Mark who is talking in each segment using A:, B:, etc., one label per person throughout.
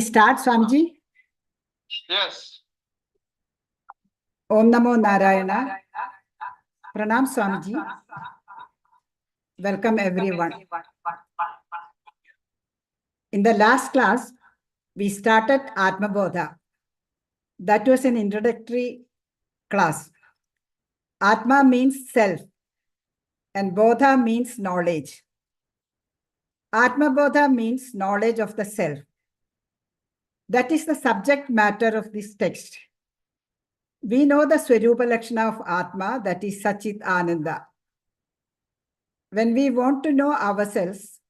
A: Start, Swamiji.
B: Yes.
A: Om Namo Narayana. Pranam, Swamiji. Welcome, everyone. In the last class, we started Atmabodha. That was an introductory class. Atma means self, and Bodha means knowledge. Atmabodha means knowledge of the self. That is the subject matter of this text. We know the Swarupa Lakshana of Atma, that is Sachit Ananda. When we want to know ourselves,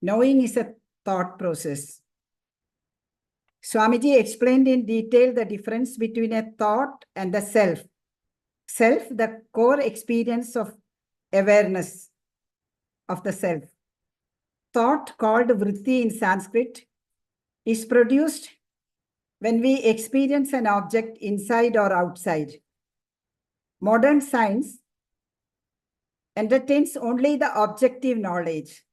A: knowing is a thought process. Swamiji explained in detail the difference between a thought and the self. Self, the core experience of awareness of the self. Thought, called vritti in Sanskrit, is produced when we experience an object inside or outside. Modern science entertains only the objective knowledge.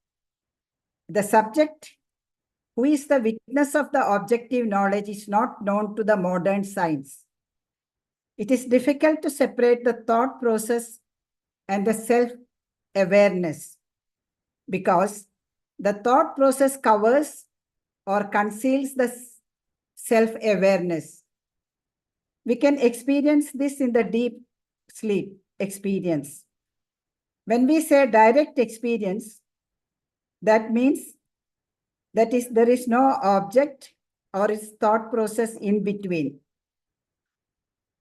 A: The subject, who is the witness of the objective knowledge, is not known to the modern science. It is difficult to separate the thought process and the self-awareness because the thought process covers or conceals the self-awareness. We can experience this in the deep sleep experience. When we say direct experience, that means that is, there is no object or its thought process in between.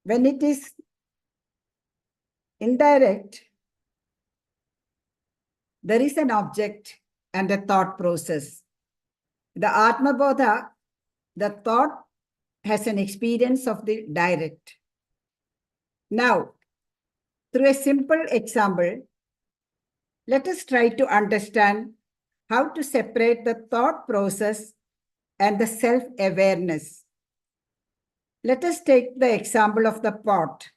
A: When it is indirect, there is an object and a thought process. The Atmabodha, the thought has an experience of the direct. Now, through a simple example, let us try to understand how to separate the thought process and the self-awareness. Let us take the example of the pot.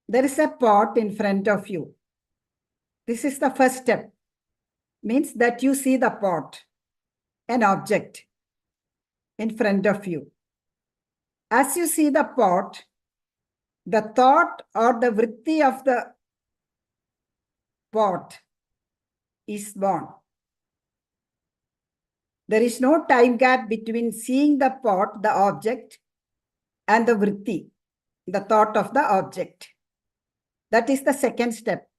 A: There is a pot in front of you. This is the first step. Means that you see the pot, an object in front of you. As you see the pot, the thought or the vritti of the pot is born. There is no time gap between seeing the pot, the object, and the vritti, the thought of the object. That is the second step.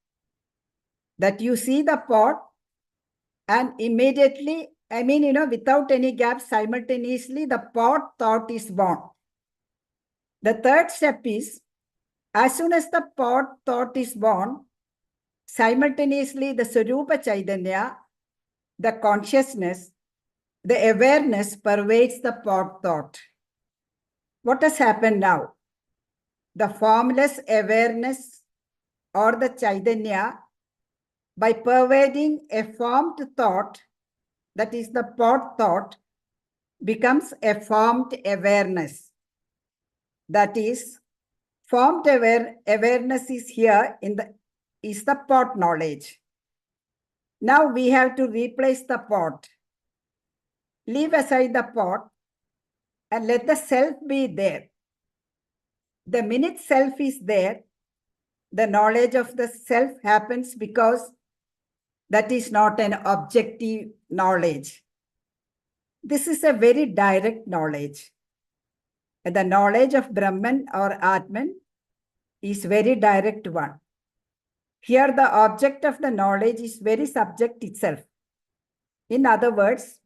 A: That you see the pot and immediately, without any gap, simultaneously, the pot thought is born. The third step is, as soon as the pot thought is born, simultaneously the Swarupa Chaitanya, the consciousness, the awareness pervades the pot thought. What has happened now? The formless awareness or the Chaitanya, by pervading a formed thought, that is the pot thought, becomes a formed awareness. That is, formed awareness is here is the pot knowledge. Now we have to replace the pot. Leave aside the pot and let the self be there. The minute self is there, the knowledge of the self happens because that is not an objective knowledge. This is a very direct knowledge. The knowledge of Brahman or Atman is very direct one. Here the object of the knowledge is very subject itself. In other words,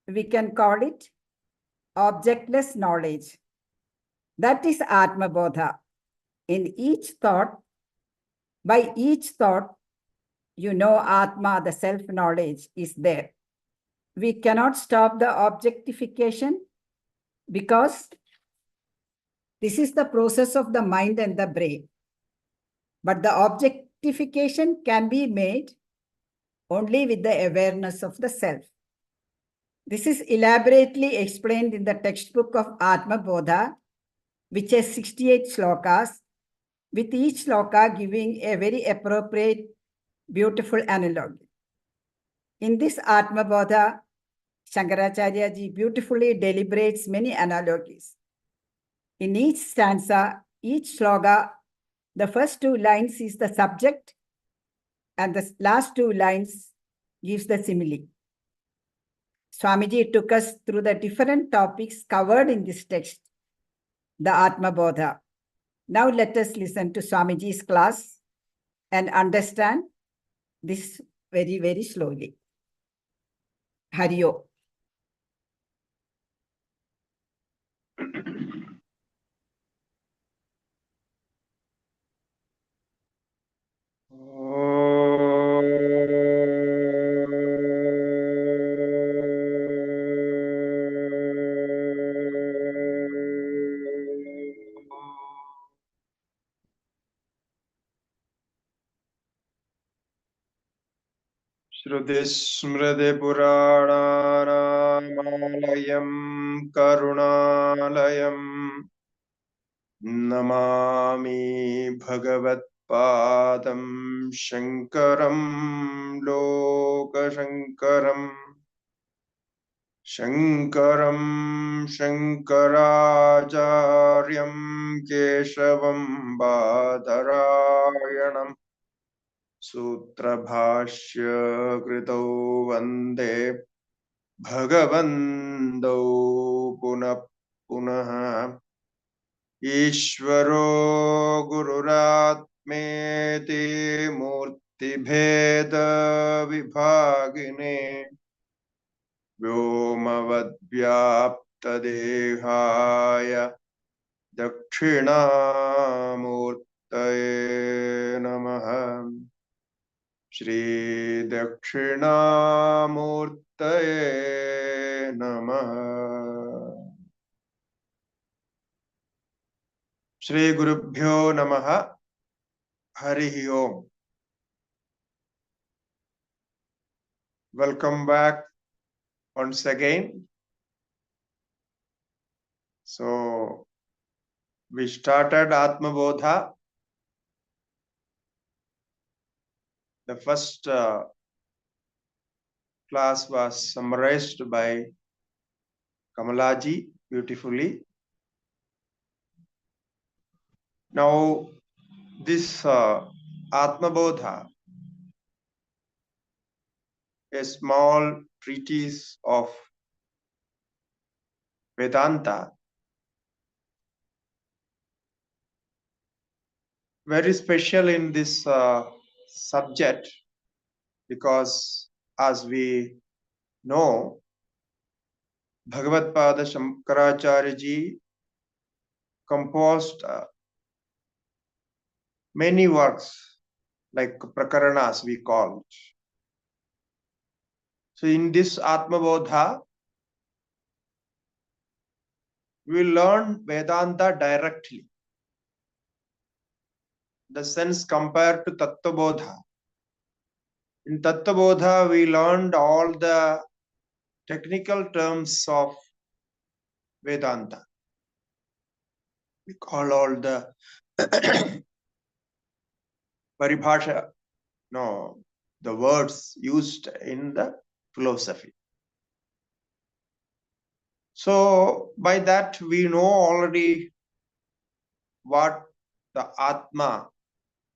A: we can call it objectless knowledge. That is Atmabodha. In each thought, by each thought, you know Atma, the self-knowledge, is there. We cannot stop the objectification because this is the process of the mind and the brain. But the objectification can be made only with the awareness of the self. This is elaborately explained in the textbook of Atmabodha, which has 68 slokas, with each sloka giving a very appropriate, beautiful analogy. In this Atmabodha, Shankaracharya ji beautifully deliberates many analogies. In each stanza, each sloka, the first two lines is the subject and the last two lines gives the simile. Swamiji took us through the different topics covered in this text, the Atmabodha. Now let us listen to Swamiji's class and understand this very, very slowly. Hari Om.
C: श्रुतिस्मृतिपुराणानामालयं करुणालयं Namami भगवत्पादं शङ्करं लोकशङ्करम् शङ्करं शङ्कराचार्यं केशवं बादरायणम् सूत्रभाष्य कृतौ वन्दे भगवन्तौ पुनः पुनः ईश्वरो गुरुरात्मेति मूर्तिभेद विभागिने व्योमवद्व्याप्तदेहाय दक्षिणामूर्तये नमः श्री दक्षिणामूर्तये नमः श्री गुरुभ्यो नमः हरि ओम welcome back once again. So we started Atmabodha. The first class was summarized by Kamalaji beautifully. Now this Atmabodha, a small treatise of Vedanta, very special in this subject because as we know, Bhagavad-pada Shankaracharya ji composed many works like prakaranas we call it. So in this Atmabodha, we learn Vedanta directly. The sense compared to Tattva Bodha. In Tattva Bodha, we learned all the technical terms of Vedanta. We call all the paribhasha, no, the words used in the philosophy. So by that we know already what the Atma,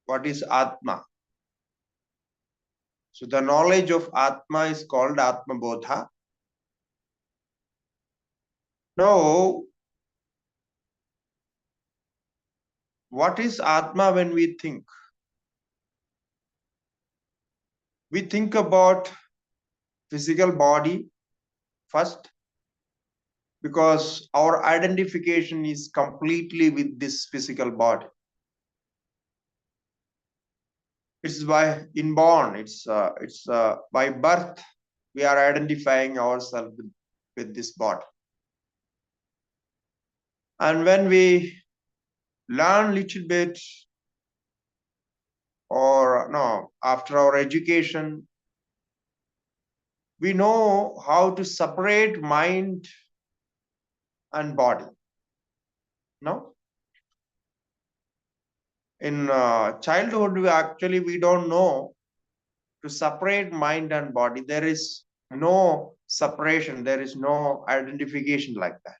C: what is Atma. So the knowledge of Atma is called Atmabodha. Now, what is Atma when we think? We think about physical body first, because our identification is completely with this physical body. It's by inborn, it's by birth we are identifying ourselves with this body. And when we learn little bit, or no, after our education, we know how to separate mind and body. No, in childhood we don't know to separate mind and body. There is no separation. There is no identification like that.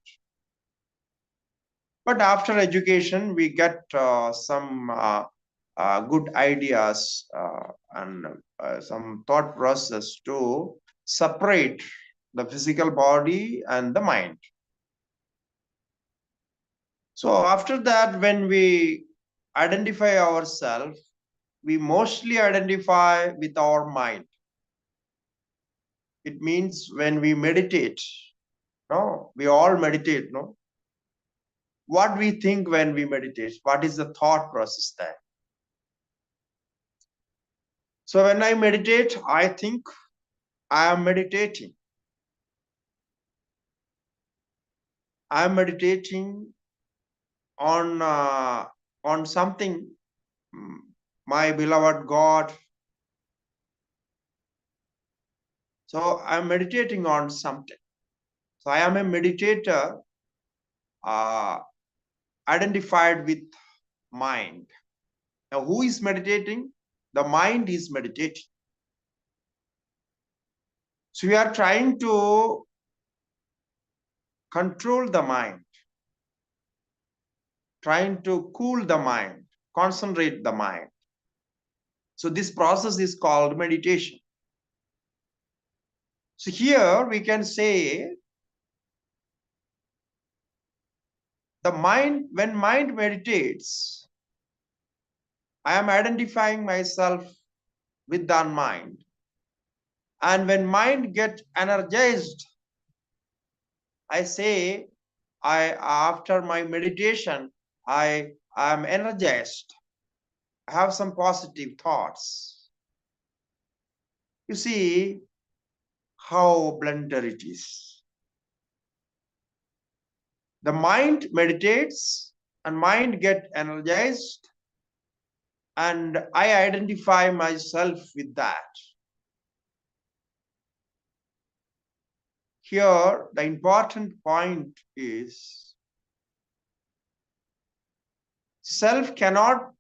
C: But after education, we get some good ideas and some thought process to separate the physical body and the mind. So after that, when we identify ourselves, we mostly identify with our mind. It means when we meditate, no, we all meditate, no? What we think when we meditate, what is the thought process there? So when I meditate, I think I am meditating. I am meditating on something, my beloved God. So I am meditating on something. So I am a meditator identified with mind. Now, who is meditating? The mind is meditating. So we are trying to control the mind, trying to cool the mind, concentrate the mind. So this process is called meditation. So here we can say the mind, when mind meditates, I am identifying myself with that mind. And when mind gets energized, I say, after my meditation, I am energized. I have some positive thoughts. You see how blunder it is. The mind meditates and mind get energized, and I identify myself with that. Here, the important point is self cannot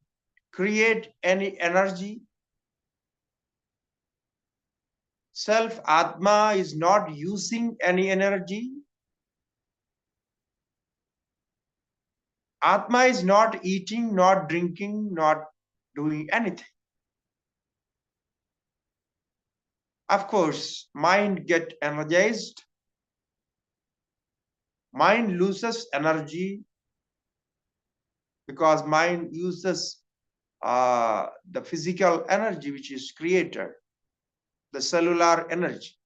C: create any energy. Self, Atma, is not using any energy. Atma is not eating, not drinking, not doing anything. Of course, mind get energized. Mind loses energy because mind uses the physical energy which is created, the cellular energy.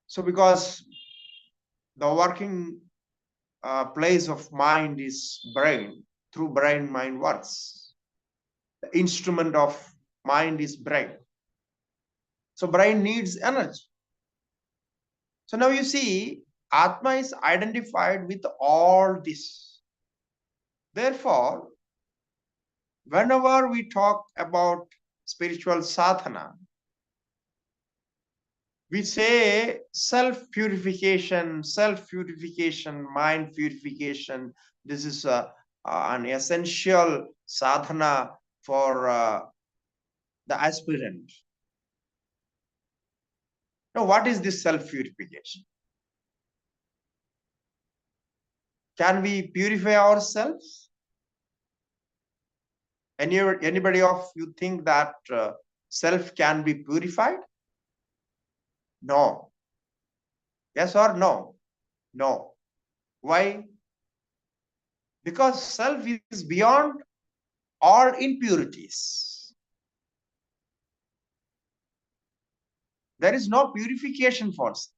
C: So because the working place of mind is brain, through brain mind works. The instrument of mind is brain. So brain needs energy. So now you see, Atma is identified with all this. Therefore, whenever we talk about spiritual sadhana, we say self-purification, mind purification. This is an essential sadhana for the aspirant. Now, what is this self-purification? Can we purify ourselves? Anybody of you think that self can be purified? No. Yes or no? No. Why? Because self is beyond all impurities. There is no purification for self.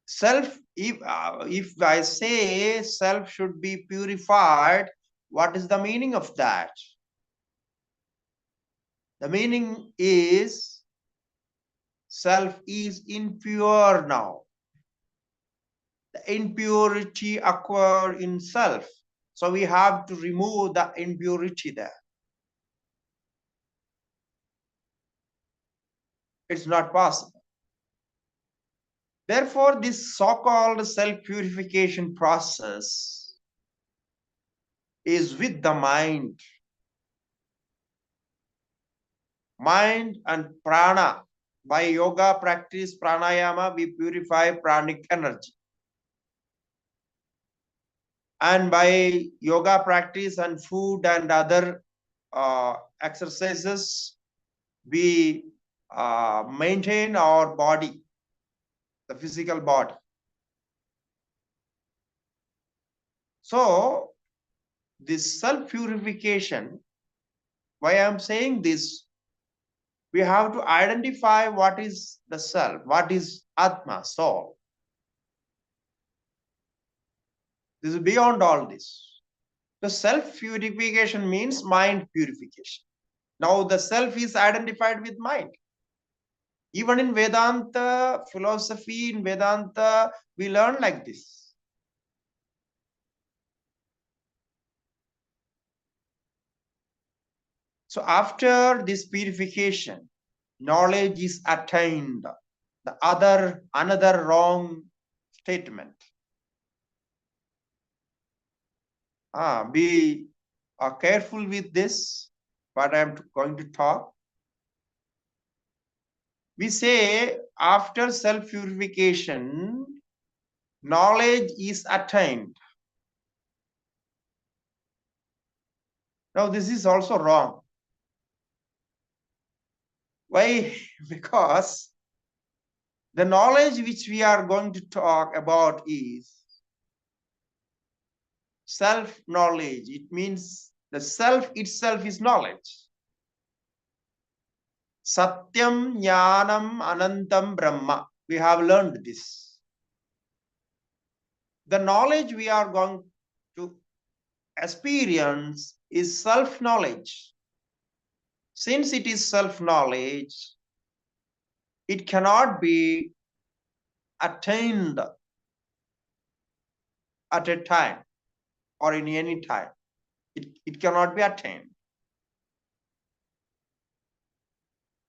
C: Self, if I say self should be purified, what is the meaning of that? The meaning is self is impure now. The impurity occurs in self. So we have to remove the impurity there. It's not possible. Therefore, this so-called self-purification process is with the mind. mind and prana. By yoga practice, pranayama, we purify pranic energy. And by yoga practice and food and other exercises, we maintain our body, the physical body. So, this self-purification, why I am saying this, we have to identify what is the self, what is Atma, soul. This is beyond all this. The self-purification means mind purification. Now the self is identified with mind. Even in Vedanta philosophy, in Vedanta, we learn like this. So after this purification, knowledge is attained. Another wrong statement. Be careful with this, what I am going to talk. We say after self-purification, knowledge is attained. Now this is also wrong. Why? Because the knowledge which we are going to talk about is self-knowledge. It means the self itself is knowledge. Satyam, Jnanam, Anantam, Brahma. We have learned this. The knowledge we are going to experience is self-knowledge. Since it is self-knowledge, it cannot be attained at a time or in any time. It cannot be attained.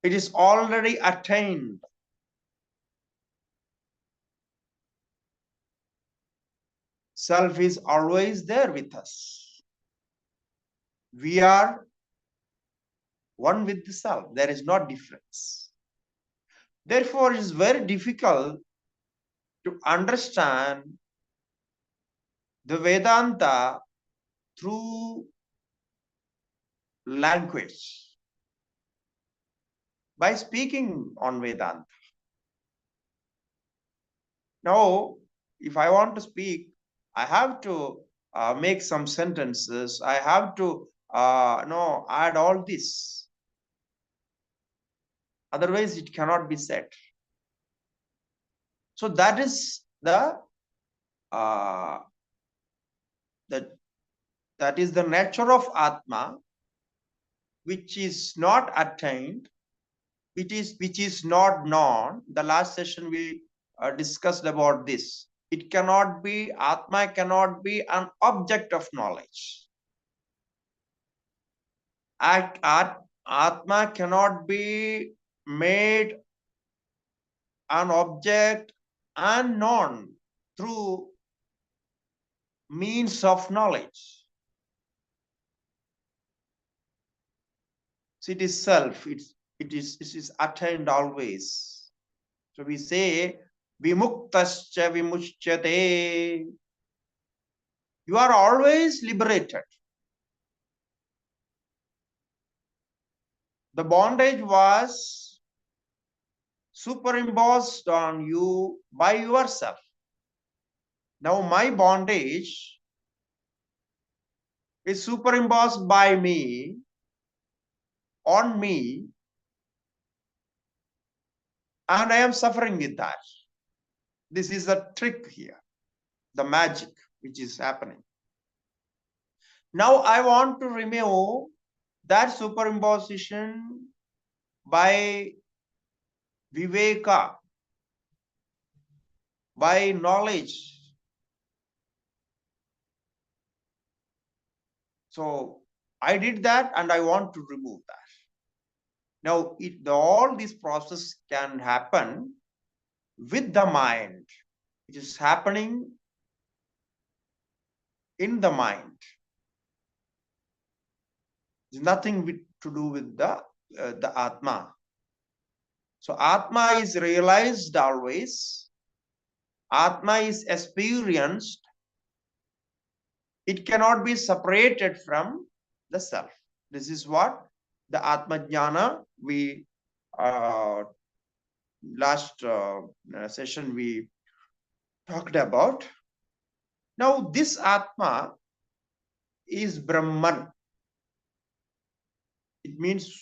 C: It is already attained. Self is always there with us. We are one with the self. There is no difference. Therefore, it is very difficult to understand the Vedanta through language. By speaking on Vedanta. Now, if I want to speak, I have to make some sentences. I have to add all this. Otherwise, it cannot be said. So that is the nature of Atma, which is not attained, which is not known. The last session we discussed about this. It cannot be, Atma cannot be an object of knowledge. Atma cannot be made an object and known through means of knowledge. So it is self, it is attained always. So we say, vimuktascha vimuchyate. You are always liberated. The bondage was superimposed on you by yourself. Now my bondage is superimposed by me, on me, and I am suffering with that. This is the trick here, the magic which is happening. Now I want to remove that superimposition by viveka, by knowledge. So I did that and I want to remove that. Now all this process can happen with the mind. It is happening in the mind. It's nothing to do with the the Atma. So Atma is realized always. Atma is experienced. It cannot be separated from the self. This is what the Atma Jnana we last session we talked about. Now this Atma is Brahman. It means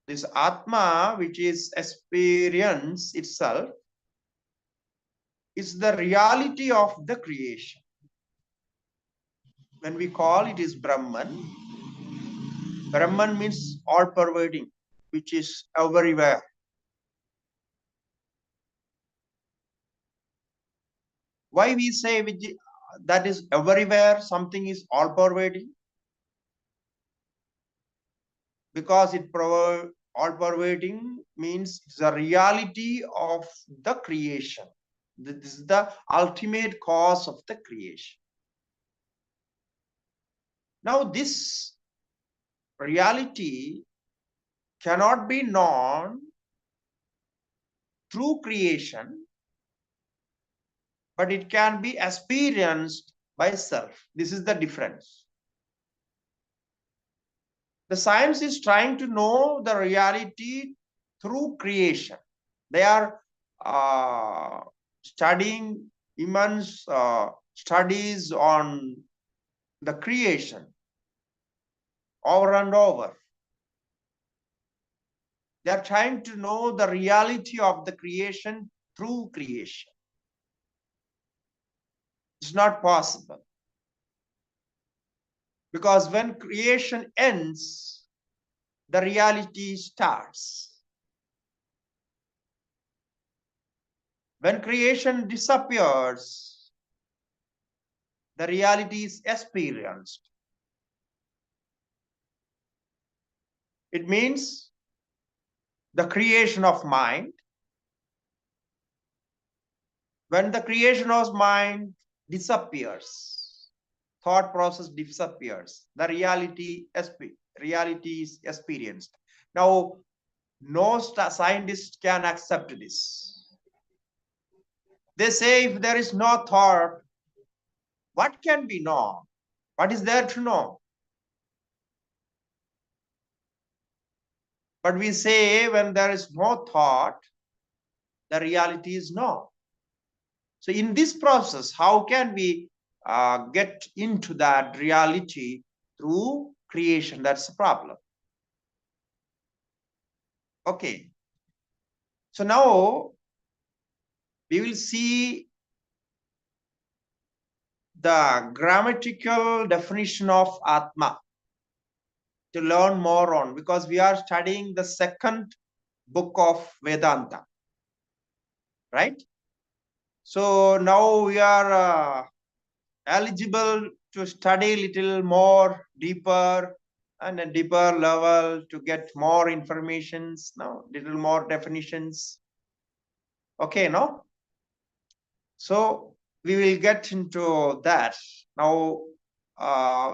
C: this Atma, which is experience itself, is the reality of the creation. When we call it is Brahman, Brahman means all pervading, which is everywhere. Why we say that is everywhere, something is all pervading? Because all pervading means the reality of the creation. This is the ultimate cause of the creation. Now this reality cannot be known through creation, but it can be experienced by self. This is the difference. The science is trying to know the reality through creation. They are studying immense studies on the creation over and over. They are trying to know the reality of the creation through creation. It's not possible. Because when creation ends, the reality starts. When creation disappears, the reality is experienced. It means the creation of mind. When the creation of mind disappears, thought process disappears, the reality is experienced. Now, no scientist can accept this. They say if there is no thought, what can be known? What is there to know? But we say when there is no thought, the reality is known. So in this process, how can we get into that reality through creation? That's the problem. Okay. So now we will see the grammatical definition of Atma to learn more on, because we are studying the second book of Vedanta, right? So now we are eligible to study a little more deeper and a deeper level to get more informations, now little more definitions. Okay, no? So we will get into that. Now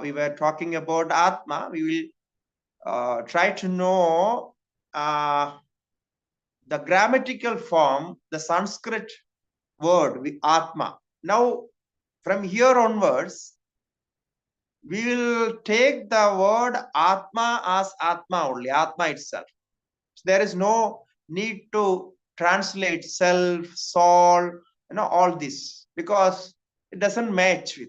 C: we were talking about Atma. We will try to know the grammatical form, the Sanskrit word Atma. Now from here onwards, we will take the word Atma as Atma only, Atma itself. So there is no need to translate self, soul, all this, because it doesn't match with.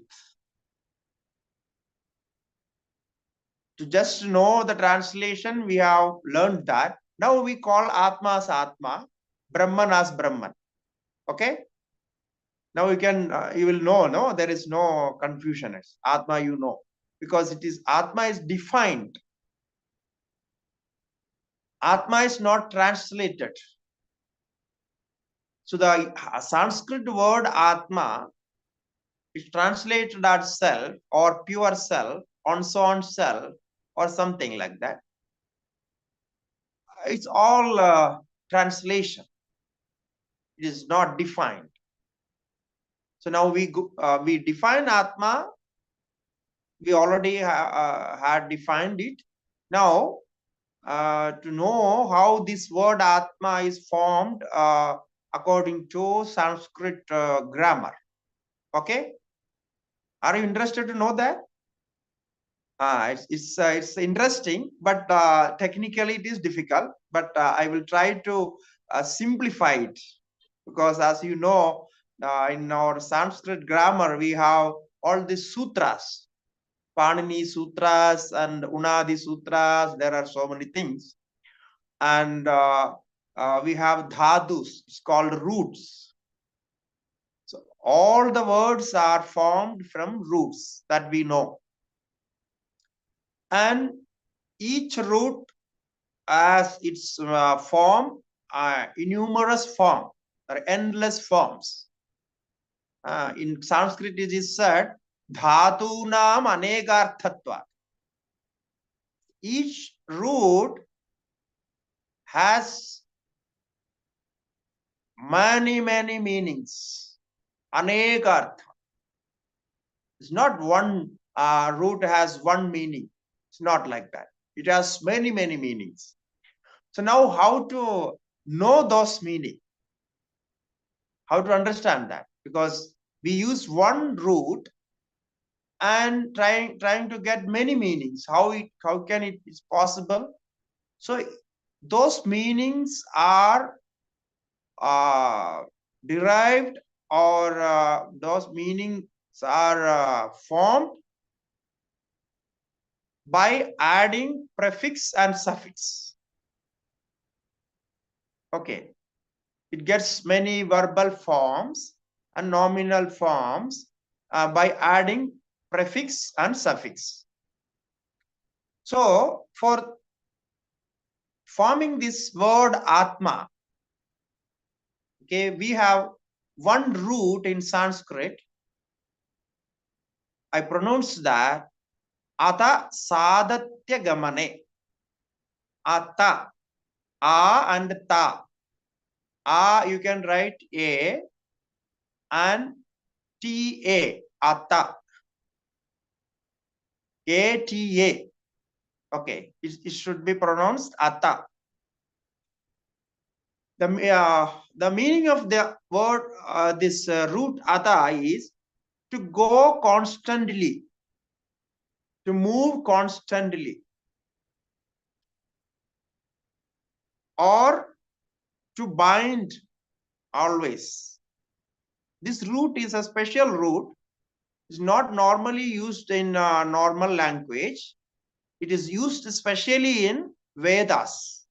C: To just know the translation, we have learned that. Now we call Atma as Atma, Brahman as Brahman. Okay? Now you will know, no, there is no confusion. It's Atma, you know, because it is Atma is defined. Atma is not translated. So the Sanskrit word Atma is translated as self or pure self, on self, or something like that. It's all translation. It is not defined. So now we define Atma. We already had defined it. Now to know how this word Atma is formed according to Sanskrit grammar. Okay? Are you interested to know that? It's interesting, but technically it is difficult. But I will try to simplify it, because as you know, in our Sanskrit grammar we have all these sutras, Panini sutras and Unadi sutras. There are so many things, and we have dhadus. It's called roots. So all the words are formed from roots that we know, and each root as its form, numerous form, or endless forms. In Sanskrit it is said, dhatunam anegarthatva. Each root has many meanings. Anegartha. It's not one root has one meaning. It's not like that. It has many meanings. So now how to know those meanings? How to understand that? Because we use one root and trying to get many meanings. How can it is possible? So those meanings are derived, or those meanings are formed by adding prefix and suffix. Okay, it gets many verbal forms and nominal forms by adding prefix and suffix. So for forming this word Atma, okay, we have one root in Sanskrit. I pronounce that Ata Sadatya Gamane. Ata, A and Ta. A you can write A and T-A, Ata. A-T-A. Okay, it should be pronounced Ata. The meaning of the word, this root Ata, is to go constantly, to move constantly, or to bind always. This root is a special root. It's not normally used in normal language. It is used especially in Vedas,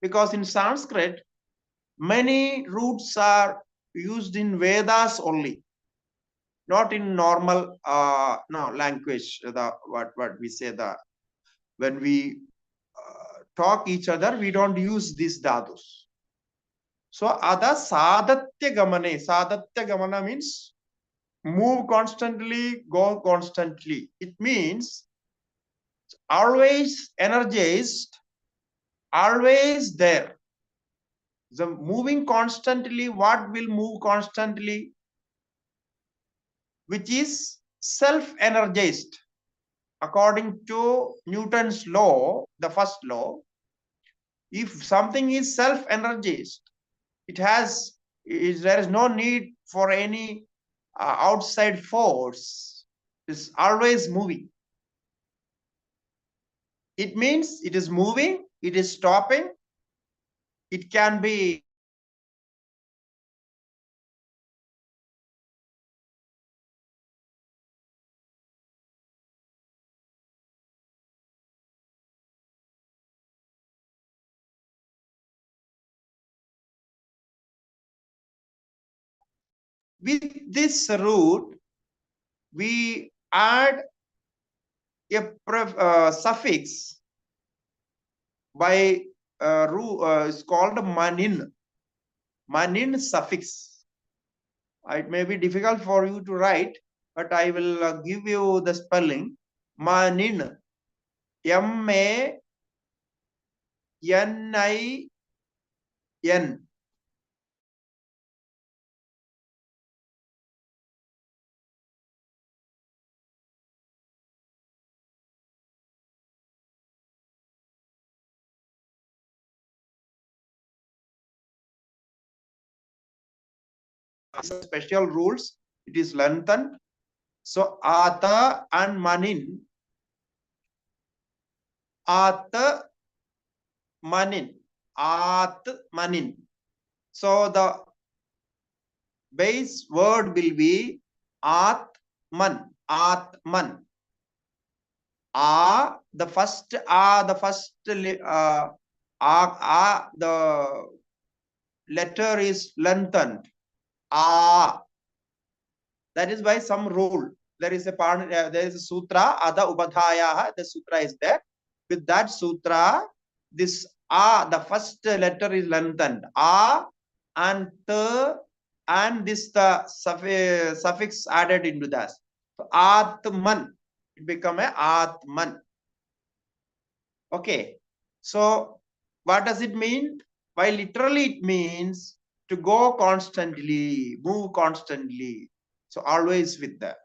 C: because in Sanskrit many roots are used in Vedas only, not in normal language. What we say, when we talk each other, we don't use these dhadus. So ada sadatya gamane. Sadatya gamana means move constantly, go constantly. It means always energized, always there. The moving constantly, what will move constantly? Which is self-energized. According to Newton's law, the first law, if something is self-energized, there is no need for any outside force. It's always moving. It means it is moving, it is stopping, it can be with this root, we add a suffix by it's called manin. Manin suffix. It may be difficult for you to write, but I will give you the spelling. Manin. M-A-N-I-N. special rules. It is lengthened. So Ata and Manin. At Manin. At Manin. So the base word will be Atman. Atman. The first the letter is lengthened. That is by some rule. There is a sutra, Ada Ubadhaya, the sutra is there. With that sutra, this the first letter is lengthened. And the and this the suffix added into that. So Atman, it become a Atman. Okay. So what does it mean? Why literally it means to go constantly, move constantly. So always with that.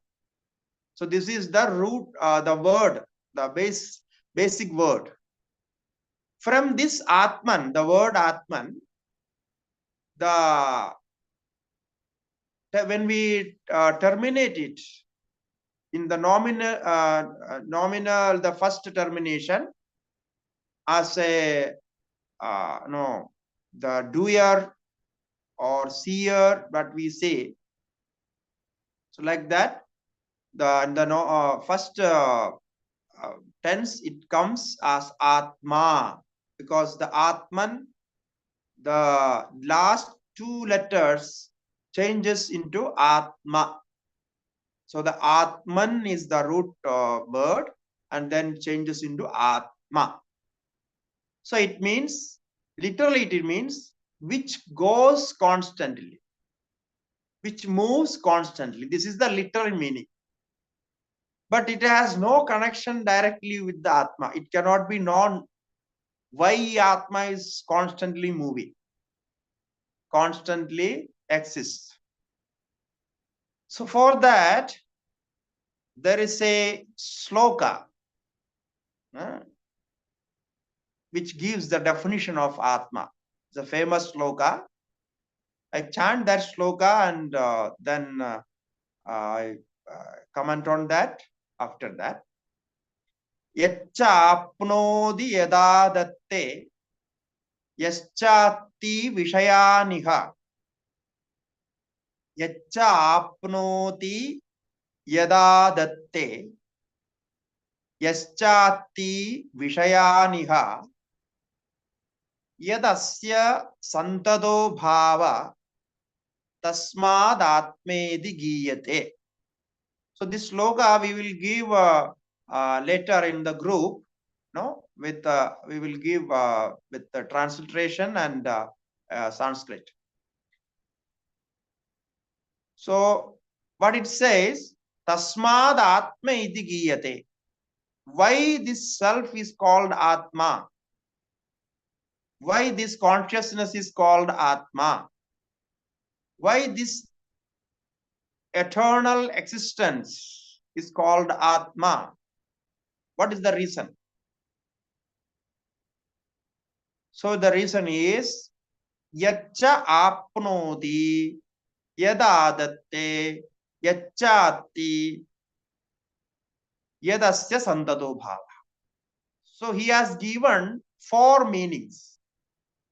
C: So this is the root, the word, the basic word. From this Atman, the word Atman, when we terminate it in the nominal, the first termination as a the doer or seer, what we say. So like that, the first tense, it comes as Atma, because the Atman, the last two letters changes into Atma. So the Atman is the root word and then changes into Atma. So it means, literally it means which goes constantly, which moves constantly. This is the literal meaning. But it has no connection directly with the Atma. It cannot be known why Atma is constantly moving, constantly exists. So for that, there is a sloka which gives the definition of Atma. It's a famous sloka. I chant that sloka and then I comment on that after that. Yaccha apnodi yada datte yaschati vishayaniha. Yaccha apnoti yada datte yaschati vishayaniha yadasya santado bhava tasmad atmedi giyate. So this sloka we will give later in the group, with we will give with the transliteration and Sanskrit. So what it says, tasmad atma iti giyate. Why this self is called Atma? Why this consciousness is called Atma? Why this eternal existence is called Atma? What is the reason? So the reason is Yaccha apnoti yada datte yacchati yadasya santado bhava. So he has given 4 meanings.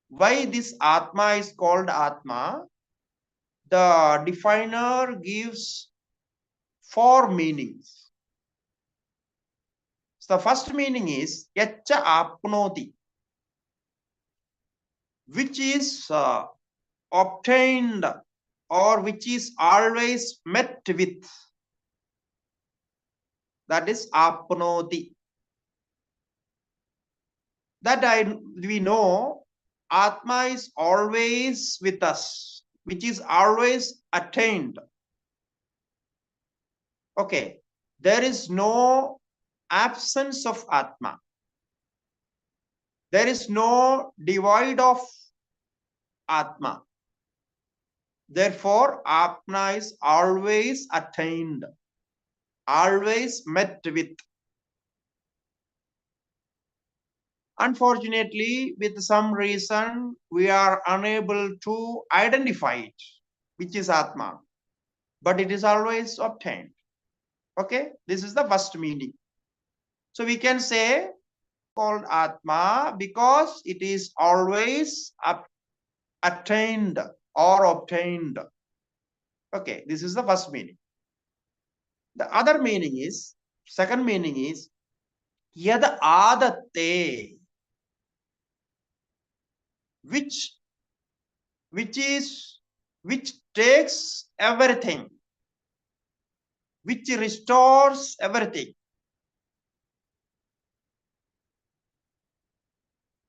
C: Why this Atma is called Atma? The definer gives 4 meanings. So the first meaning is Yaccha apnoti, which is obtained or which is always met with. That is apnoti. That we know Atma is always with us, which is always attained. Okay, there is no absence of Atma. There is no divide of Atma. Therefore, Atma is always attained, always met with. Unfortunately, with some reason, we are unable to identify it. which is Atma, but it is always obtained. Okay, this is the first meaning. So we can say called Atma because it is always attained or obtained. Okay, this is the first meaning. The other meaning is, second meaning is, yad adatte, which takes everything, which restores everything.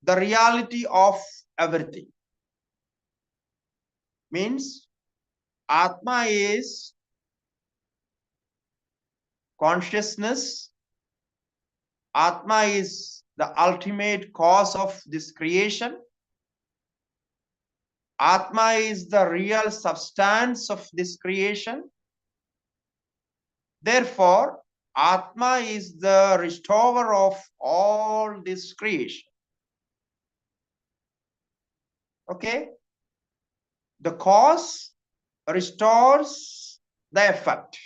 C: The reality of everything. Means Atma is consciousness. Atma is the ultimate cause of this creation. Atma is the real substance of this creation. Therefore, Atma is the restorer of all this creation. Okay? The cause restores the effect.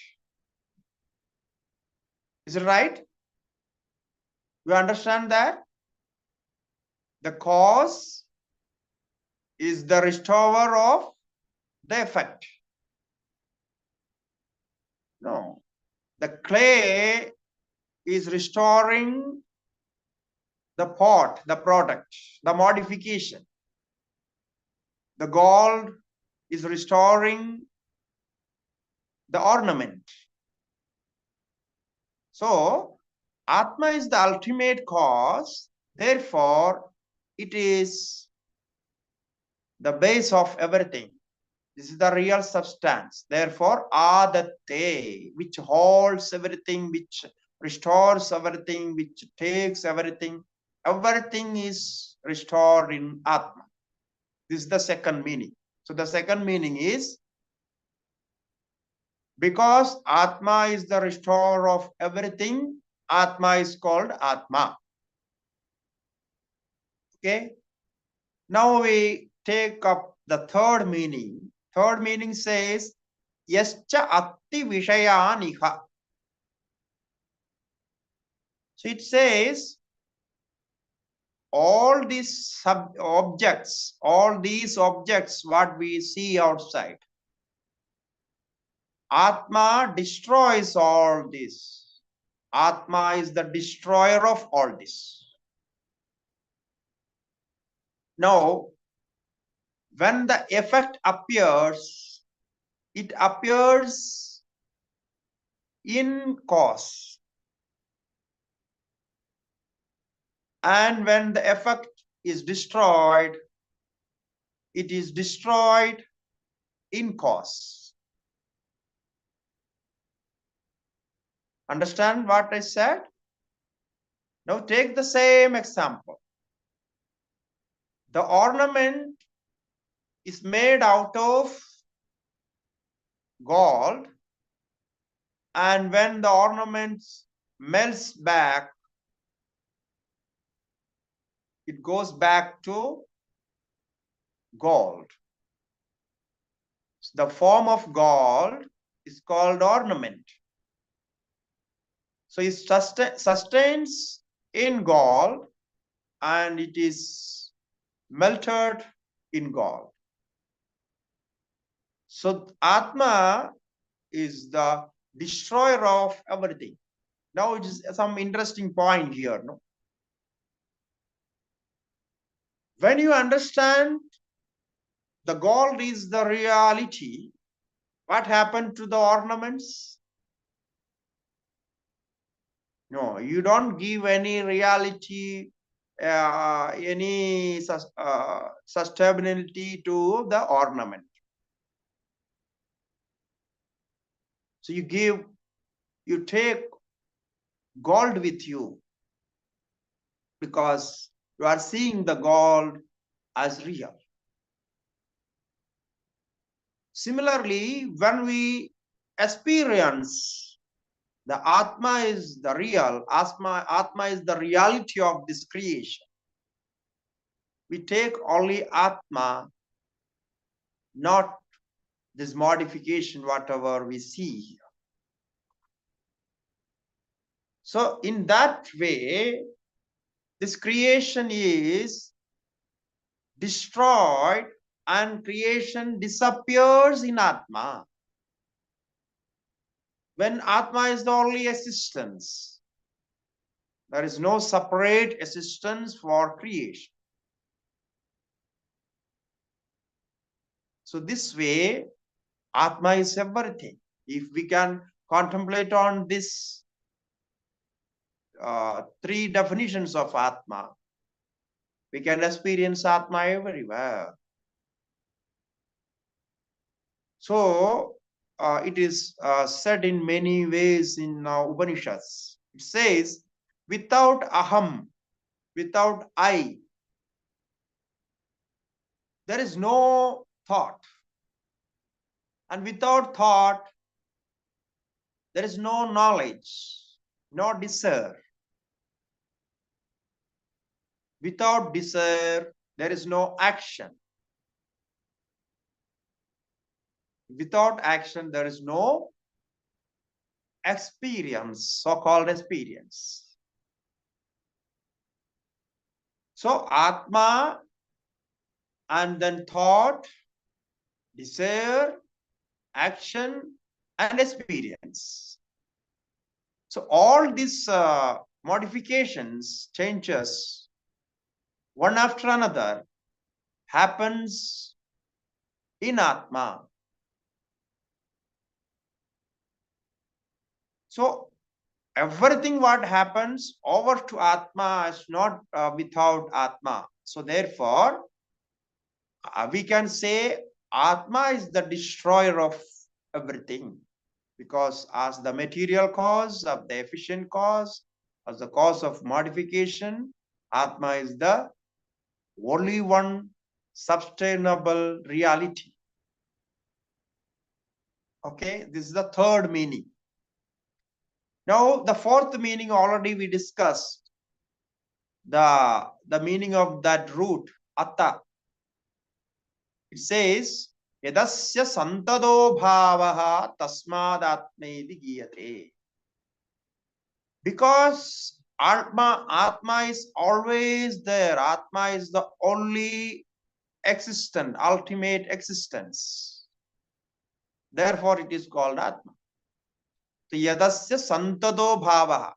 C: Is it right? You understand that? The cause is the restorer of the effect. No. The clay is restoring the pot, the product, the modification. The gold is restoring the ornament. So, Atma is the ultimate cause. Therefore, it is the base of everything. This is the real substance. Therefore, Adatte, which holds everything, which restores everything, which takes everything. Everything is restored in Atma. This is the second meaning. So the second meaning is, because Atma is the restorer of everything, Atma is called Atma. Okay. Now we take up the third meaning. Third meaning says, Yascha Atti Vishayaniha. So it says, all these objects, what we see outside, Atma destroys all this. Atma is the destroyer of all this. Now, when the effect appears, it appears in cause. And when the effect is destroyed, it is destroyed in cause. Understand what I said? Now take the same example. The ornament is made out of gold, and when the ornament melts back, it goes back to gold. The form of gold is called ornament. So it sustains in gold and it is melted in gold. So Atma is the destroyer of everything. Now it is some interesting point here. No? When you understand the gold is the reality, what happened to the ornaments? No, you don't give any reality, any sustainability to the ornament. So you take gold with you because you are seeing the gold as real. Similarly, when we experience the Atma is the real, Atma is the reality of this creation. We take only Atma, not this modification, whatever we see here. So in that way, this creation is destroyed and creation disappears in Atma. When Atma is the only existence, there is no separate existence for creation. So this way, Atma is everything. If we can contemplate on this three definitions of Atma, we can experience Atma everywhere. So it is said in many ways in Upanishads. It says, without aham, without I, there is no thought. And without thought, there is no knowledge, no desire. Without desire, there is no action. Without action, there is no experience, so-called experience. So Atma and then thought, desire, action, and experience. So all these modifications, changes, one after another, happens in Atma. So everything what happens over to Atma is not without Atma. So therefore, we can say Atma is the destroyer of everything, because as the material cause, of the efficient cause, as the cause of modification, Atma is the only one sustainable reality. Okay, this is the third meaning. Now, the fourth meaning already we discussed, the meaning of that root, atta. It says, yadasya santado bhavaha tasmad atmedi giyate. Because Atma is always there. Atma is the only existent, ultimate existence. Therefore, it is called Atma. So, yadasya santado bhavaha.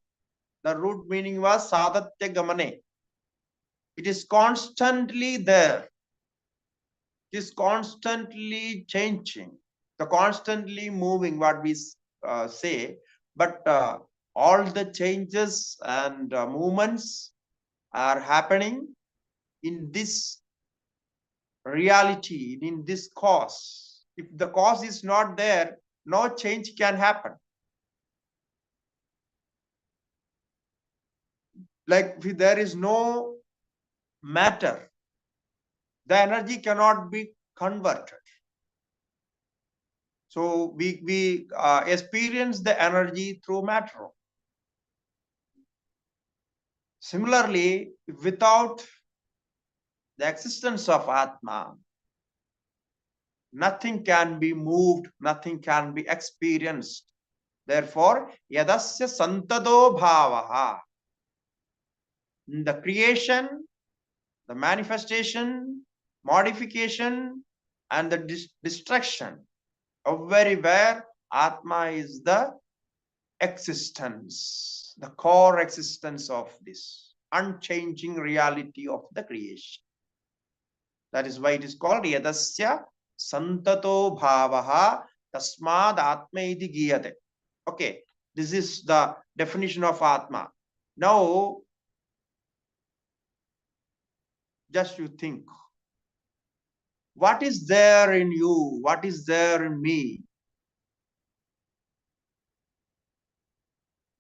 C: The root meaning was sadatya gamane. It is constantly there. It is constantly changing, the constantly moving, what we say. But all the changes and movements are happening in this reality, in this cause. If the cause is not there, no change can happen. Like if there is no matter, the energy cannot be converted. So we experience the energy through matter. Similarly, without the existence of Atma, nothing can be moved, nothing can be experienced. Therefore, yadasya santado bhavaha. The creation, the manifestation, modification, and the destruction, everywhere Atma is the existence, the core existence of this unchanging reality of the creation. That is why it is called yadasya santato bhavaha tasmad atma iti giyate. Okay, this is the definition of Atma. Now, just you think, what is there in you? What is there in me?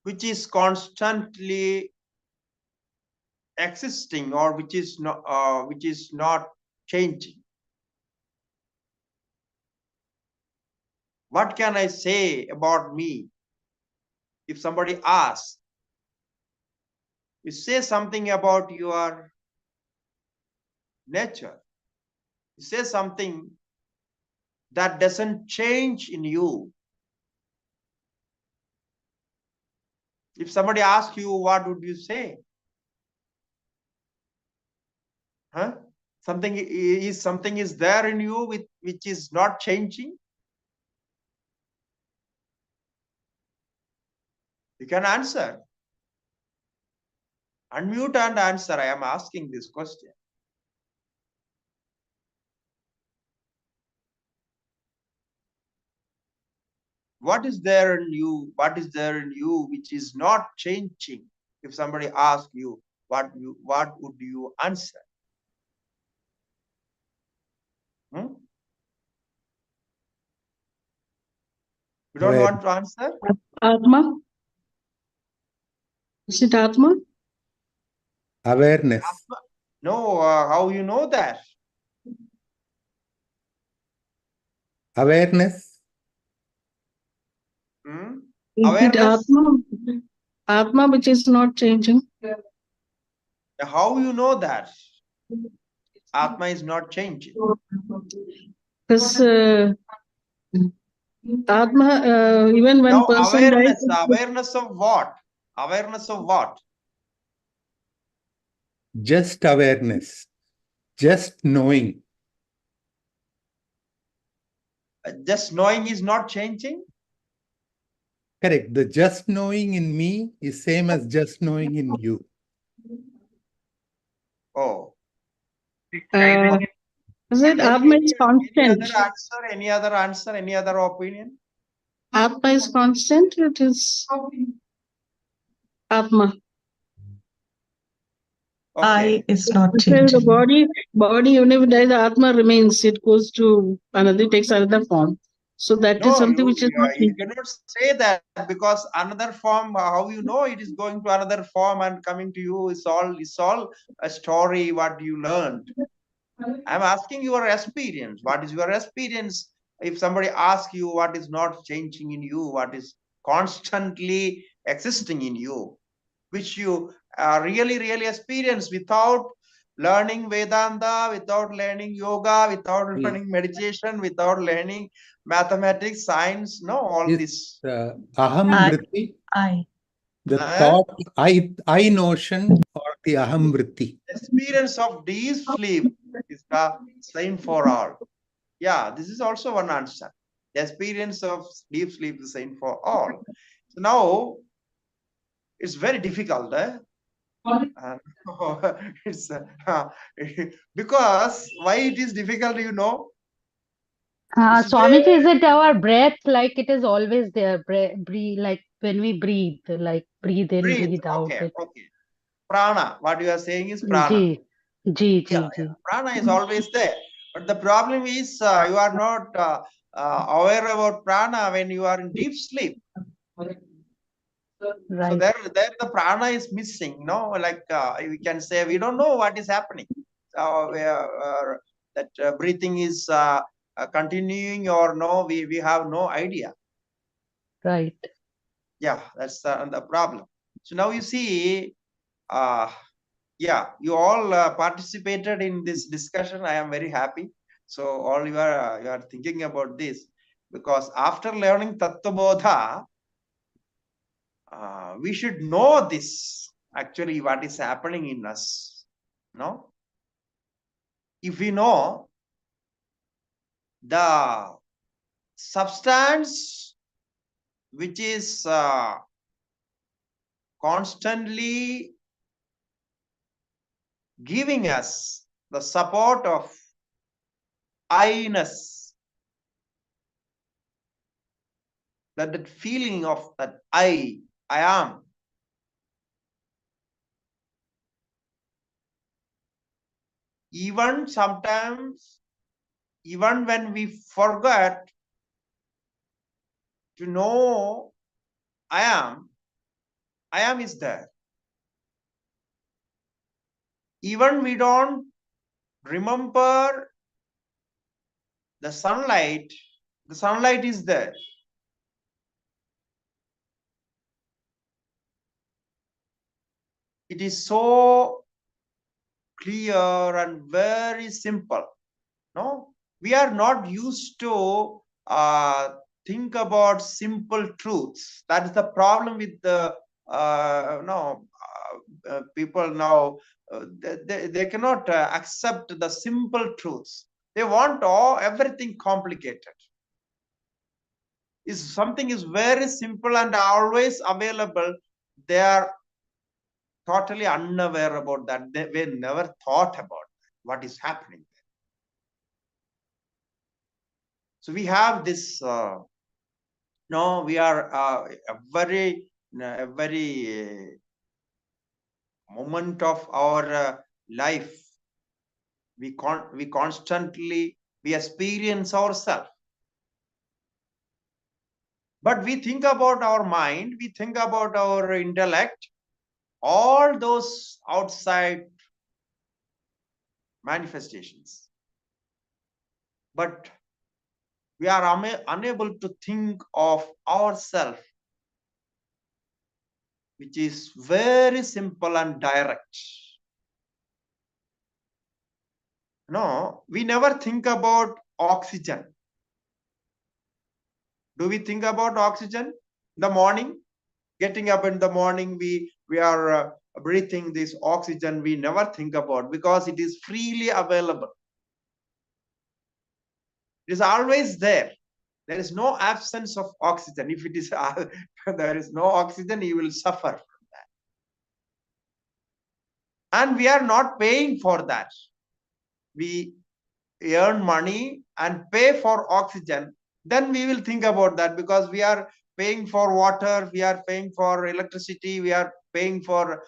C: Which is constantly existing, or which is not changing. What can I say about me? If somebody asks, you say something about your nature. You say something that doesn't change in you. If somebody asks you, what would you say? Huh? Something is there in you which is not changing. You can answer. Unmute and answer. I am asking this question. What is there in you? What is there in you which is not changing? If somebody asks you, what would you answer? You don't want to answer?
D: Atma? Is it Atma?
E: Awareness.
C: Atma. No, how you know that?
E: Awareness.
C: Hmm?
D: Is it
C: Awareness.
D: Atma? Atma which is not changing.
C: How you know that? Atma is not changing.
D: Because Atma, even when
C: Now
D: person dies,
C: awareness of what? Awareness of what?
E: Just awareness. Just knowing.
C: Just knowing is not changing?
E: Correct. The just knowing in me is same as just knowing in you.
C: Oh.
D: is it Atma is constant?
C: Any other answer? Any other opinion?
D: Atma is constant. It is Atma.
C: Okay.
F: I is not
D: So
F: changing.
D: the body, even if it dies, the Atma remains. It goes to another, it takes another form. So that is
C: No,
D: something which is not
C: you
D: changing.
C: cannot say that, because another form, how you know it is going to another form and coming to you is all a story what you learned. I'm asking your experience. What is your experience? If somebody asks you what is not changing in you, what is constantly existing in you, which you really experience without learning Vedanta, without learning yoga, without learning meditation, without learning mathematics, science, no, all this.
E: Aham vritti,
F: I.
E: the thought, I notion or the aham vritti.
C: Experience of deep sleep is the same for all. Yeah, this is also one answer. The experience of deep sleep is the same for all. So now it's very difficult. It's because why it is difficult, you know? It's
G: Swamiji, is it our breath, like it is always there? Breathe, like when we breathe, like breathe in, breathe out.
C: Okay. Prana. What you are saying is prana.
G: Ji, ji, ji, ji.
C: Prana is always there. But the problem is you are not aware about prana when you are in deep sleep.
G: Right.
C: So there the prana is missing. No, like we can say we don't know what is happening. So that breathing is continuing or no, we have no idea.
G: Right.
C: Yeah, that's the problem. So now you see, yeah, you all participated in this discussion. I am very happy. So all you are thinking about this, because after learning Tattva Bodha, we should know this actually what is happening in us. No, if we know the substance which is constantly giving us the support of I-ness, that feeling of that I am. Even sometimes, even when we forget to know I am is there. Even we don't remember the sunlight is there. It is so clear and very simple. No, we are not used to think about simple truths. That is the problem with the people now. They cannot accept the simple truths. They want everything complicated. If something is very simple and always available, they are totally unaware about that. They never thought about what is happening there. So we have this. We are a very moment of our life. We constantly experience ourselves. But we think about our mind, we think about our intellect, all those outside manifestations. But we are unable to think of ourselves, which is very simple and direct. No, we never think about oxygen. Do we think about oxygen? In the morning, getting up in the morning, we are breathing this oxygen. We never think about, because it is freely available. It is always there. There is no absence of oxygen. If it is there is no oxygen, you will suffer from that. And we are not paying for that. We earn money and pay for oxygen. Then we will think about that, because we are paying for water, we are paying for electricity, we are paying for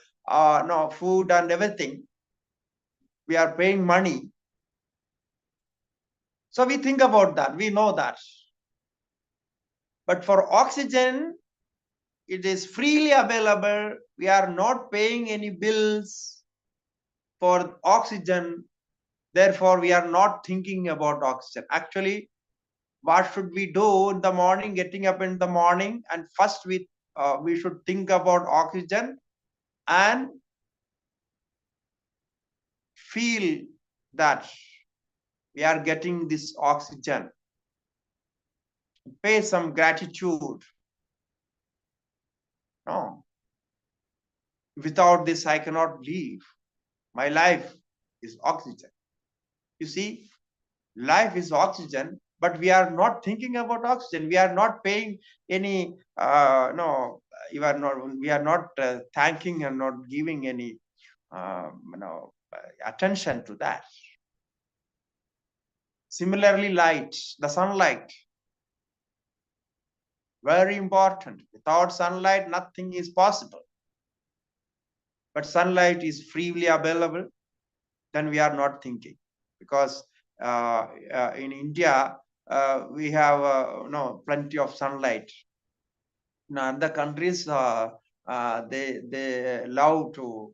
C: food and everything. We are paying money. So we think about that. We know that. But for oxygen, it is freely available. We are not paying any bills for oxygen. Therefore, we are not thinking about oxygen. Actually, what should we do in the morning, getting up in the morning? And first we should think about oxygen and feel that we are getting this oxygen. Pay some gratitude. No. Without this, I cannot live. My life is oxygen. You see, life is oxygen, but we are not thinking about oxygen. We are not paying any, we are not thanking and not giving any, attention to that. Similarly, light, the sunlight, very important. Without sunlight, nothing is possible. But sunlight is freely available, then we are not thinking. Because in India, we have plenty of sunlight. In other countries, they love to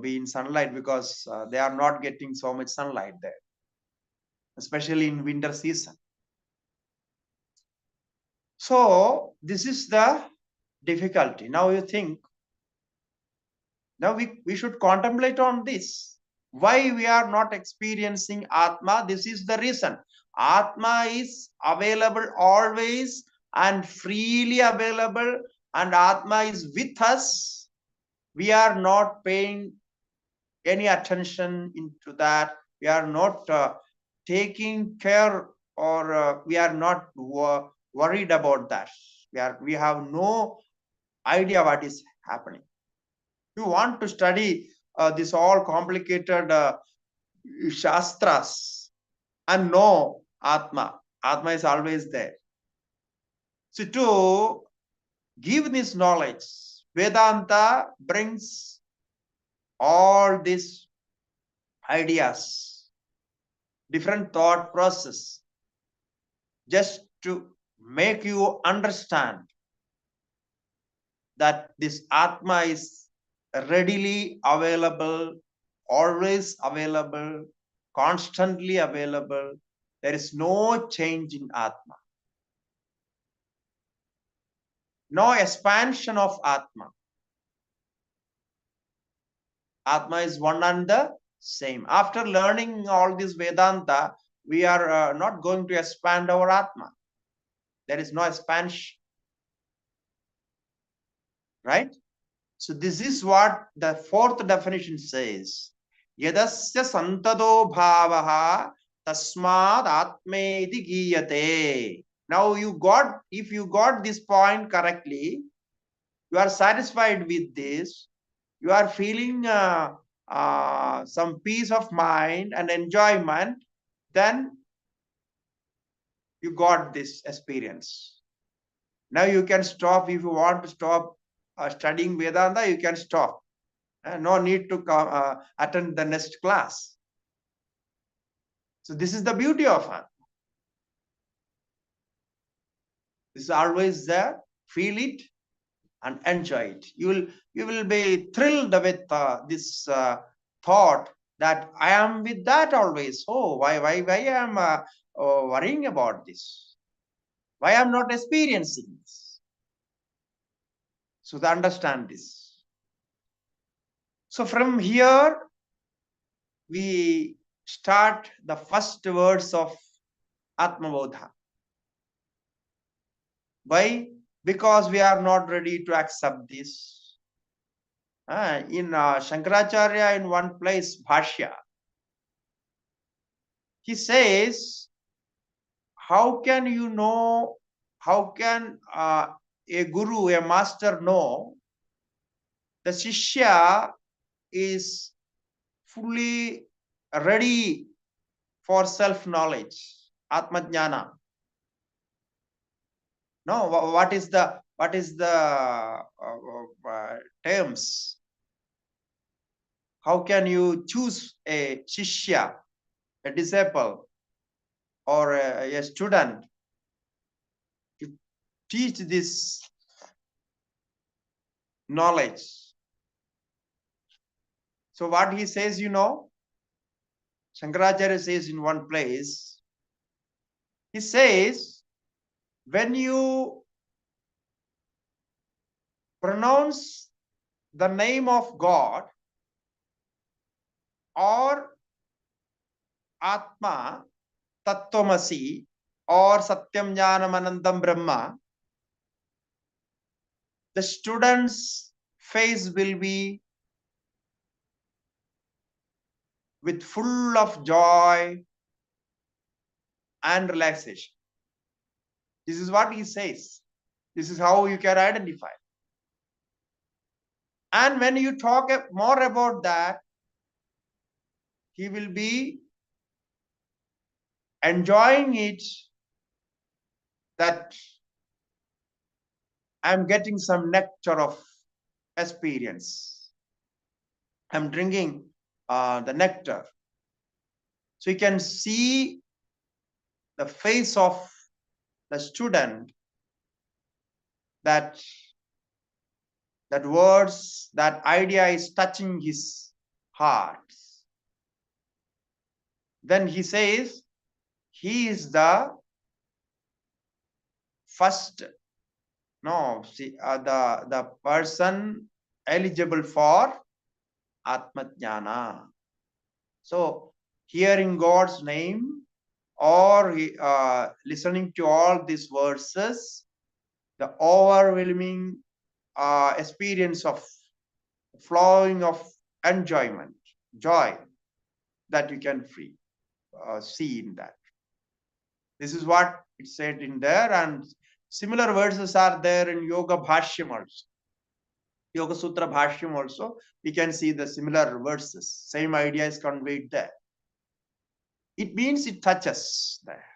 C: be in sunlight, because they are not getting so much sunlight there, especially in winter season. So this is the difficulty. Now you think, now we should contemplate on this. Why we are not experiencing Atma? This is the reason. Atma is available always and freely available, and Atma is with us. We are not paying any attention into that. We are not taking care, or we are not worried about that. We have no idea what is happening. You want to study this all complicated shastras and know Atma. Atma is always there. So to give this knowledge, Vedanta brings all these ideas, different thought process, just to make you understand that this Atma is readily available, always available, constantly available. There is no change in Atma. No expansion of Atma. Atma is one and the same. After learning all this Vedanta, we are not going to expand our Atma. There is no expansion. Right? So this is what the fourth definition says. Yadasya santado bhavaha tasmad atmedi giyate. Now if you got this point correctly, you are satisfied with this, you are feeling some peace of mind and enjoyment, then you got this experience. Now you can stop. If you want to stop studying Vedanta, you can stop. No need to attend the next class. So this is the beauty of it. This is always there. Feel it and enjoy it. You will be thrilled with this thought that I am with that always. Oh, why I am worrying about this? Why I am not experiencing this? So to understand this. So from here, we start the first words of Atmabodha. Why? Because we are not ready to accept this. In Shankaracharya, in one place, Bhashya, he says, how can you know, how can a guru, a master know the Shishya is fully ready for self-knowledge, Atmajnana? No, what is the terms? How can you choose a Shishya, a disciple, or a student to teach this knowledge? So what he says, Shankaracharya says in one place, he says, when you pronounce the name of God or Atma, Tattvamasi, or Satyam Jnanam Anandam Brahma, the student's face will be with full of joy and relaxation. This is what he says. This is how you can identify. And when you talk more about that, he will be enjoying it, that I'm getting some nectar of experience. I'm drinking the nectar. So you can see the face of the student, that words, that idea is touching his heart. Then he says, he is the first, the person eligible for Atmajnana. So hearing God's name or listening to all these verses, the overwhelming experience of flowing of enjoyment, joy, that you can see in that. This is what it said in there, and similar verses are there in Yoga Bhashyam also. Yoga Sutra Bhashyam also, we can see the similar verses. Same idea is conveyed there. It means it touches there.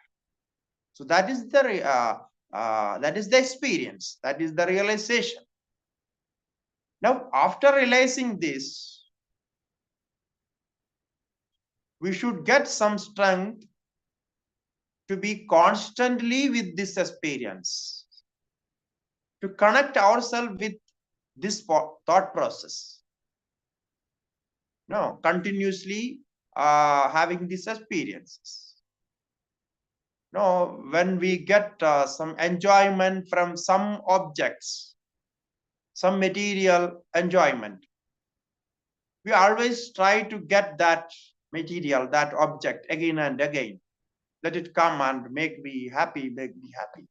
C: So that is the experience. That is the realization. Now, after realizing this, we should get some strength to be constantly with this experience, to connect ourselves with this thought process. Continuously having these experiences. When we get some enjoyment from some objects, some material enjoyment, we always try to get that material, that object again and again. let it come and make me happy, make me happy.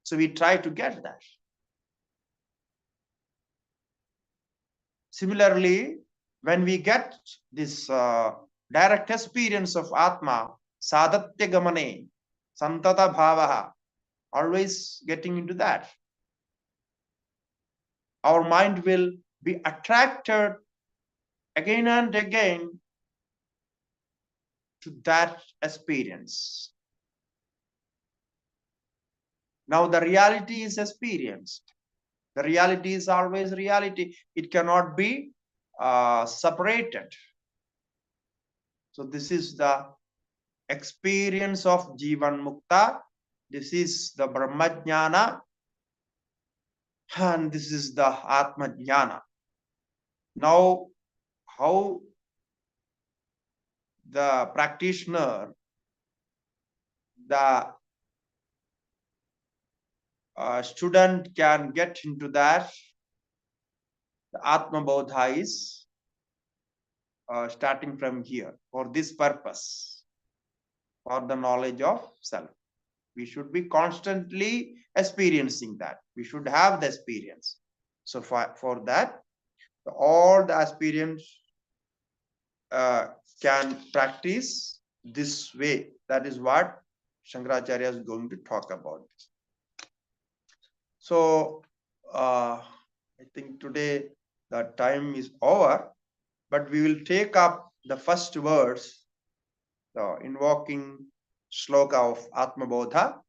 C: So we try to get that. Similarly, when we get this direct experience of Atma, sadatya gamane, santata bhavaha, always getting into that, our mind will be attracted again and again to that experience. Now the reality is experienced. The reality is always reality. It cannot be separated. So this is the experience of Jivan Mukta. This is the Brahmajnana. And this is the Atma Jnana. Now, how the practitioner, the student can get into that, the Atmabodha is starting from here for this purpose, for the knowledge of self. We should be constantly experiencing that. We should have the experience. So for that, all the aspirants can practice this way. That is what Shankaracharya is going to talk about. So I think today the time is over, but we will take up the first words, the invoking sloka of Atmabodha.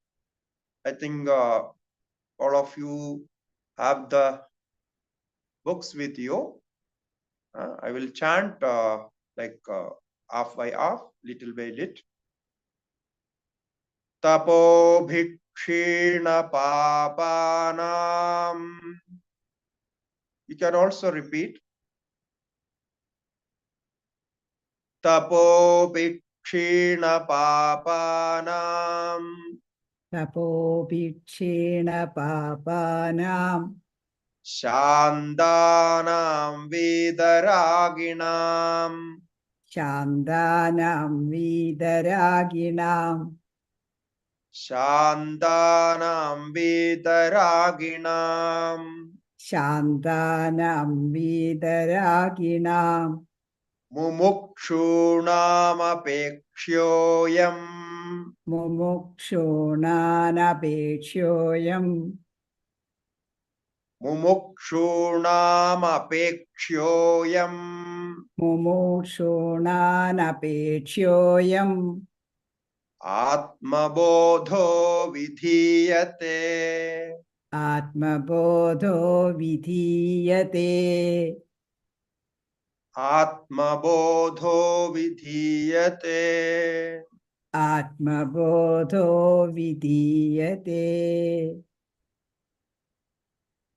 C: I think all of you have the books with you. I will chant like half by half, little by little. Tapo bhikshena papanam. You can also repeat. Tapo bhikshena papanam.
A: Tapo bhikshena papanam.
C: Shandanam vidaraginam.
A: Shandanam vidaraginam.
C: Shandanam vidaraginam.
A: Shandanam vidaraginam.
C: Mumukshunam apekshyoyam.
A: Mumukshunanapekshyoyam.
C: Mumukshunam apekshyoyam.
A: Mumukshunanapekshyoyam.
C: Atmabodho vidhiyate.
A: Atmabodho vidhiyate.
C: Atmabodho vidhiyate.
A: Atmabodho vidhiyate.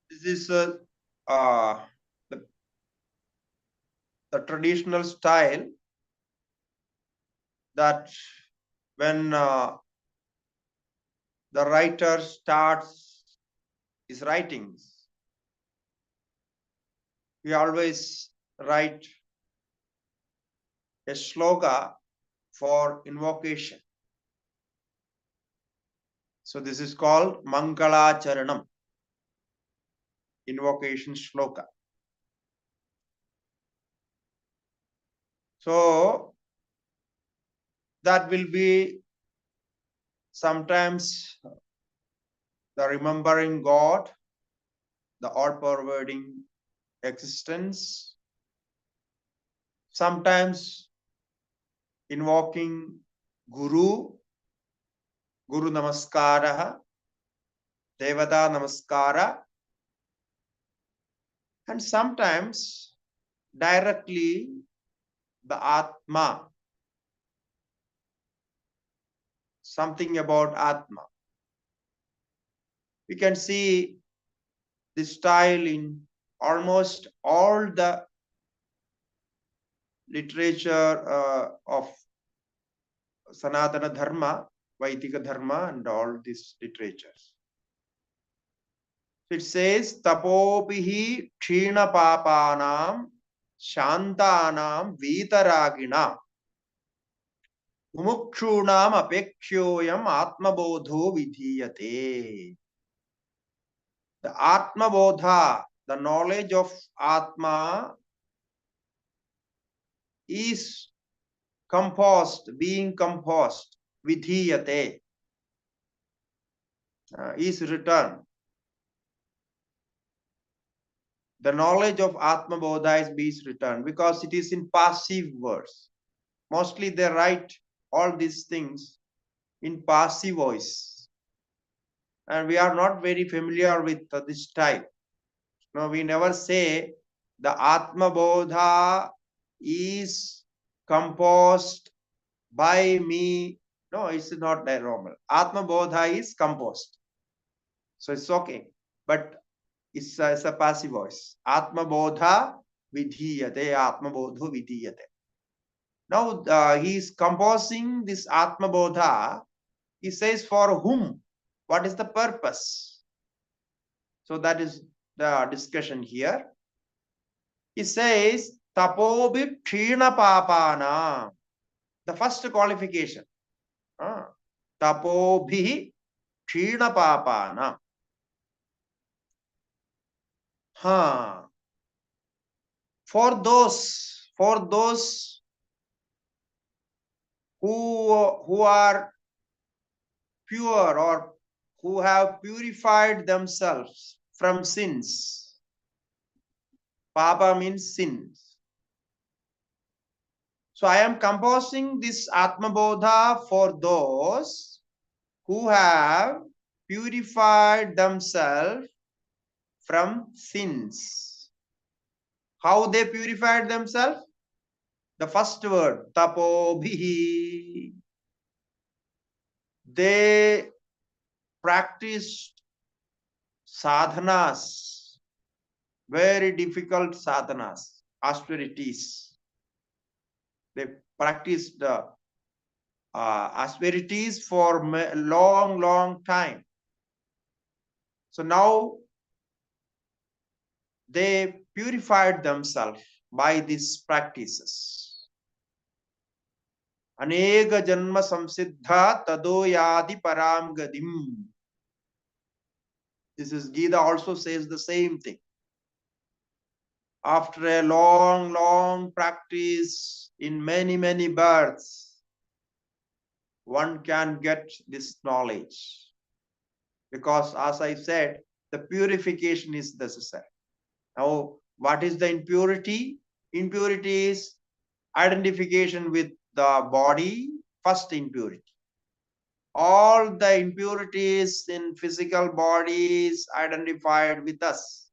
C: This is the traditional style that when the writer starts his writings, we always write a sloka for invocation. So this is called Mangala Charanam, invocation sloka. So that will be sometimes the remembering God, the all-pervading existence, sometimes invoking Guru, Guru Namaskara, Devata Namaskara, and sometimes directly the Atma, something about Atma. We can see this style in almost all the literature of Sanatana Dharma, Vaidika Dharma, and all these literatures. It says, Tapopihi Kshina Papanam Shantanam Vitaraginam. Mumukshunam apekshyoyam Atmabodho vidhiyate. The Atmabodha, the knowledge of Atma, is being composed, vidhiyate, is returned. The knowledge of Atmabodha is being returned because it is in passive words. Mostly they write all these things in passive voice. And we are not very familiar with this type. No, we never say the Atmabodha is composed by me. No, it's not that normal. Atmabodha is composed. So it's okay. But it's a passive voice. Atmabodha vidhiyate, Atmabodho vidhiyate. Now he is composing this Atmabodha. He says for whom? What is the purpose? So that is the discussion here. He says tapobi kshina papana. The first qualification. Tapobi kshina papana. For those who are pure or who have purified themselves from sins. Papa means sins. So I am composing this Atmabodha for those who have purified themselves from sins. How they purified themselves? The first word, tapobhihi. They practiced sadhanas, very difficult sadhanas, austerities. They practiced austerities for a long time. So now they purified themselves by these practices. Anega janma samsiddha tadoyadi param gadim. This is Gita also says the same thing. After a long practice in many births, one can get this knowledge. Because as I said, the purification is necessary. Now, what is the impurity? Impurity is identification with the body, first impurity. All the impurities in physical bodies identified with us.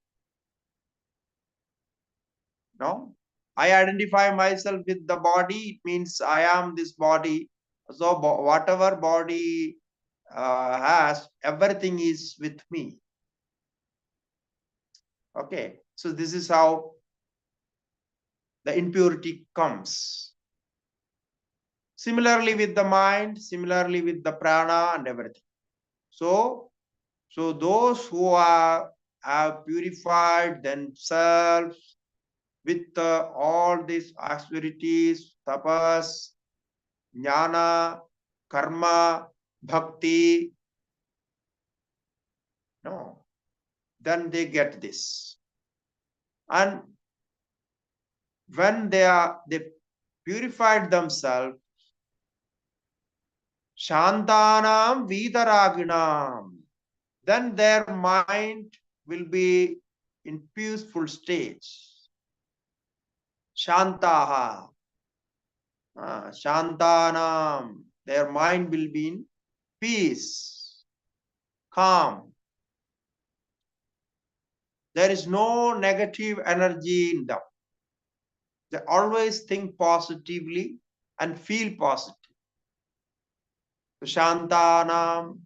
C: No? I identify myself with the body, it means I am this body. So whatever body has, everything is with me. Okay, so this is how the impurity comes. Similarly with the mind, similarly with the prana and everything. So those who have purified themselves with all these austerities, tapas, jnana, karma, bhakti, no, then they get this. And when they purified themselves, shantanam vidaraginam, then their mind will be in peaceful stage. Shantaha, shantanam, their mind will be in peace, calm. There is no negative energy in them. They always think positively and feel positive. Shantanam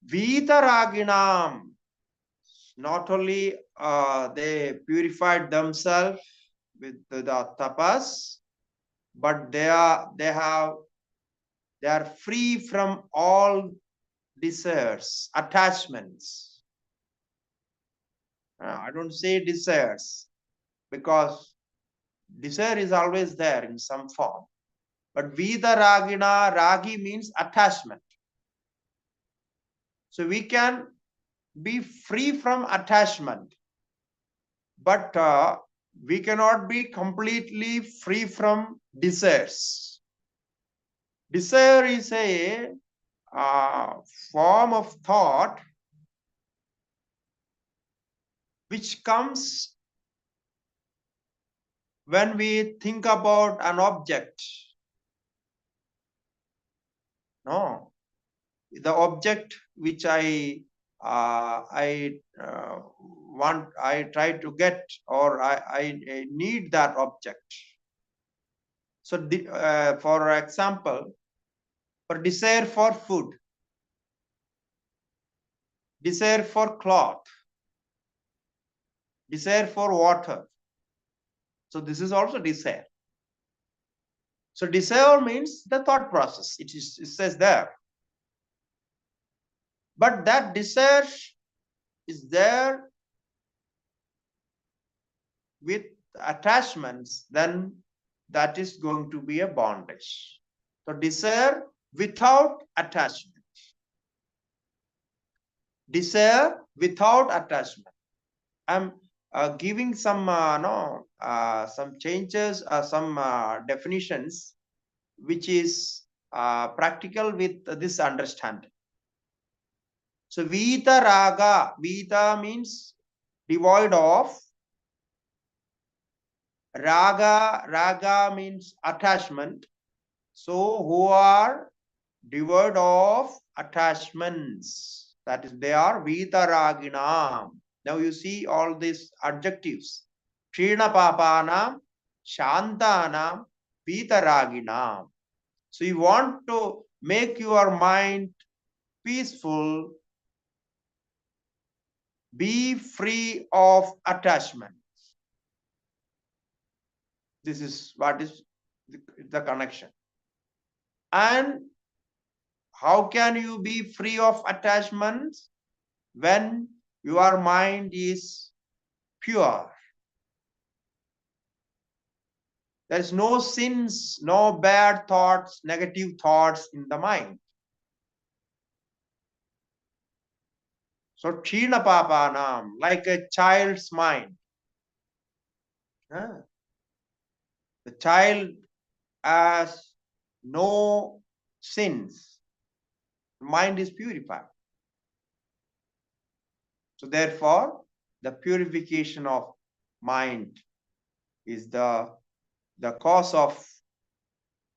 C: Vitaraginam. Not only they purified themselves with the tapas, but they are free from all desires, attachments. I don't say desires because desire is always there in some form. But Vitaragina, ragi means attachment. So we can be free from attachment, but we cannot be completely free from desires. Desire is a form of thought which comes when we think about an object. No, the object which I try to get, or I need that object. So, for example, for desire for food, desire for cloth, desire for water. So this is also desire. So desire means the thought process. It says there. But that desire is there with attachments, then that is going to be a bondage. So desire without attachment. Desire without attachment. I'm giving some some changes, some definitions, which is practical with this understanding. So Vita Raga, Vita means devoid of. Raga means attachment. So who are devoid of attachments, that is, they are Vitaraginam. Now you see all these adjectives. Krina Papanam, Shantanam, Vitaraginam. So you want to make your mind peaceful, be free of attachment. This is what is the connection. And how can you be free of attachments? When your mind is pure. There is no sins, no bad thoughts, negative thoughts in the mind. So Kshina Papanam, like a child's mind. The child has no sins. The mind is purified. So therefore, the purification of mind is the cause of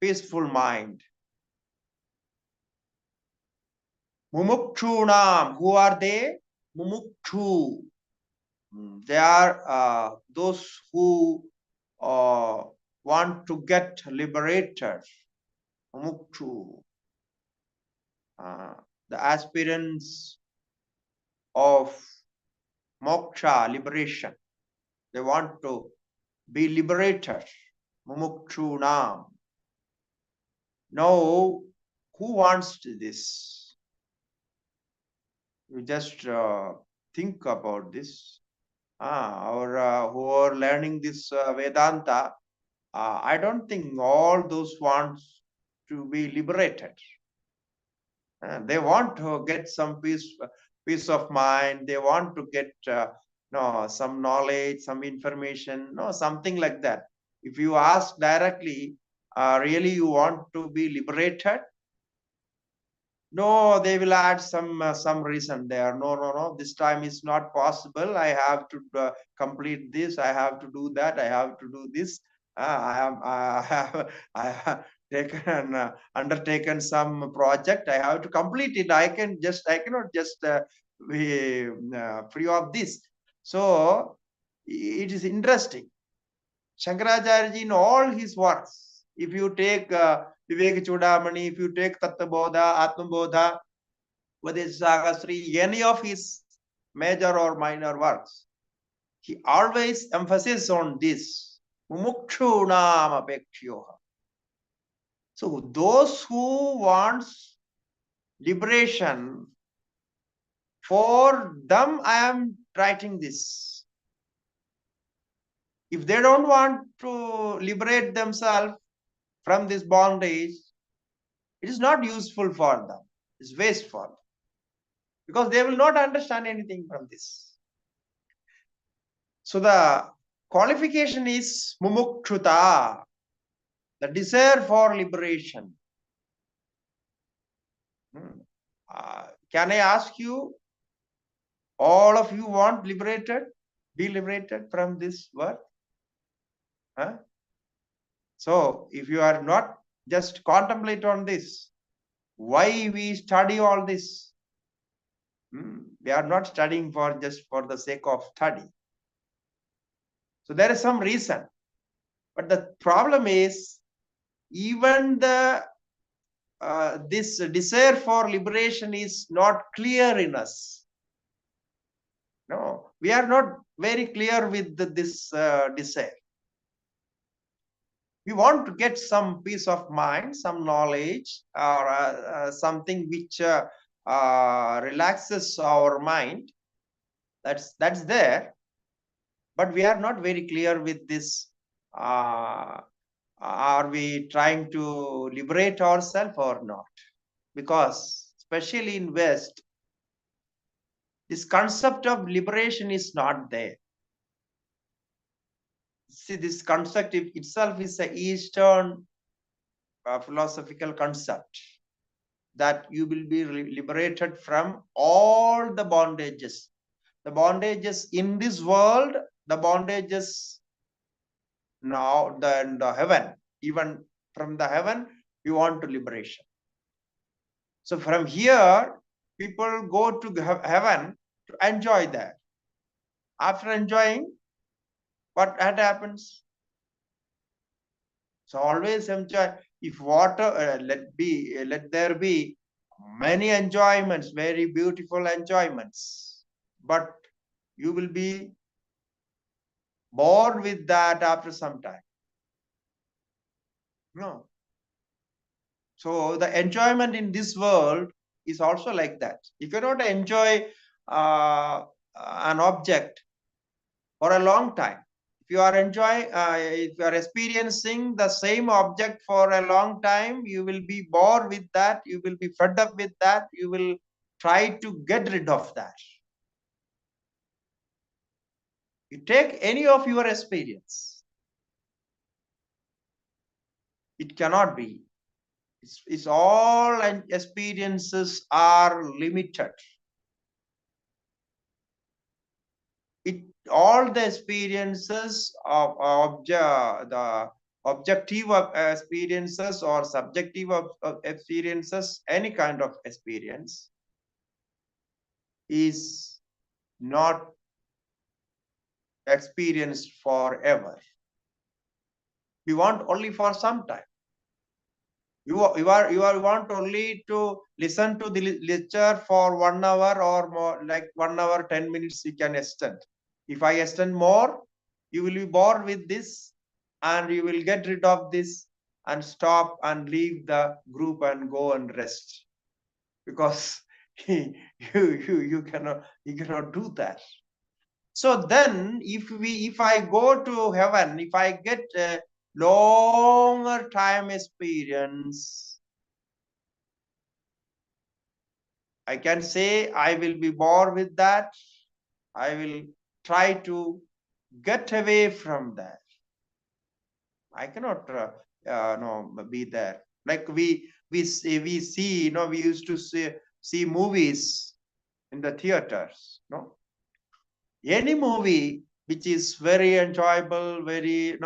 C: peaceful mind. Mumukshunam, who are they? Mumukshu. They are those who want to get liberated. Mumukshu. The aspirants of moksha, liberation. They want to be liberated. Mumukshunam. Now, who wants this? You just think about this. Or who are learning this Vedanta, I don't think all those wants to be liberated. They want to get some peace of mind. They want to get some knowledge, some information, something like that. If you ask directly, really you want to be liberated? No, they will add some reason there. No, this time is not possible. I have to complete this. I have to do that. I have to do this. I have taken undertaken some project. I have to complete it. I cannot just be free of this. So it is interesting. Shankaracharya ji in all his works, if you take Vivek Chudamani, if you take Tattva Bodha, Atmabodha, Vadesagastri, any of his major or minor works, he always emphasizes on this. Mumukshunam apekshyoha. So those who want liberation, for them I am writing this. If they don't want to liberate themselves from this bondage, it is not useful for them. It's waste for them. Because they will not understand anything from this. So the qualification is mumukshruta, the desire for liberation. Can I ask you, all of you want liberated? Be liberated from this world? Huh? So if you are not just contemplate on this, why we study all this? We are not studying for just for the sake of study. So there is some reason. But the problem is, even the this desire for liberation is not clear in us. No, we are not very clear with this desire. We want to get some peace of mind, some knowledge, or something which relaxes our mind. That's there, but we are not very clear with this. Are we trying to liberate ourselves or not? Because especially in West, this concept of liberation is not there. See, this concept itself is an Eastern philosophical concept that you will be liberated from all the bondages. The bondages in this world, the bondages now, the heaven, even from the heaven, you want to liberation. So from here, people go to heaven to enjoy that. After enjoying, what happens? So always enjoy. If water, let there be many enjoyments, very beautiful enjoyments, but you will be bored with that after some time. No. So the enjoyment in this world is also like that. You cannot enjoy an object for a long time. If you are if you are experiencing the same object for a long time, you will be bored with that. You will be fed up with that. You will try to get rid of that. You take any of your experience, it cannot be. It's all experiences are limited. All the experiences of the objective of experiences or subjective of experiences, any kind of experience is not experienced forever. You want only for some time. You want only to listen to the lecture for 1 hour or more, like 1 hour, 10 minutes you can extend. If I extend more, you will be bored with this and you will get rid of this and stop and leave the group and go and rest. Because you cannot do that. So then if I go to heaven, if I get a longer time experience, I can say I will be bored with that. I will try to get away from that. I cannot be there. Like we see, we used to see movies in the theaters. No, any movie which is very enjoyable, very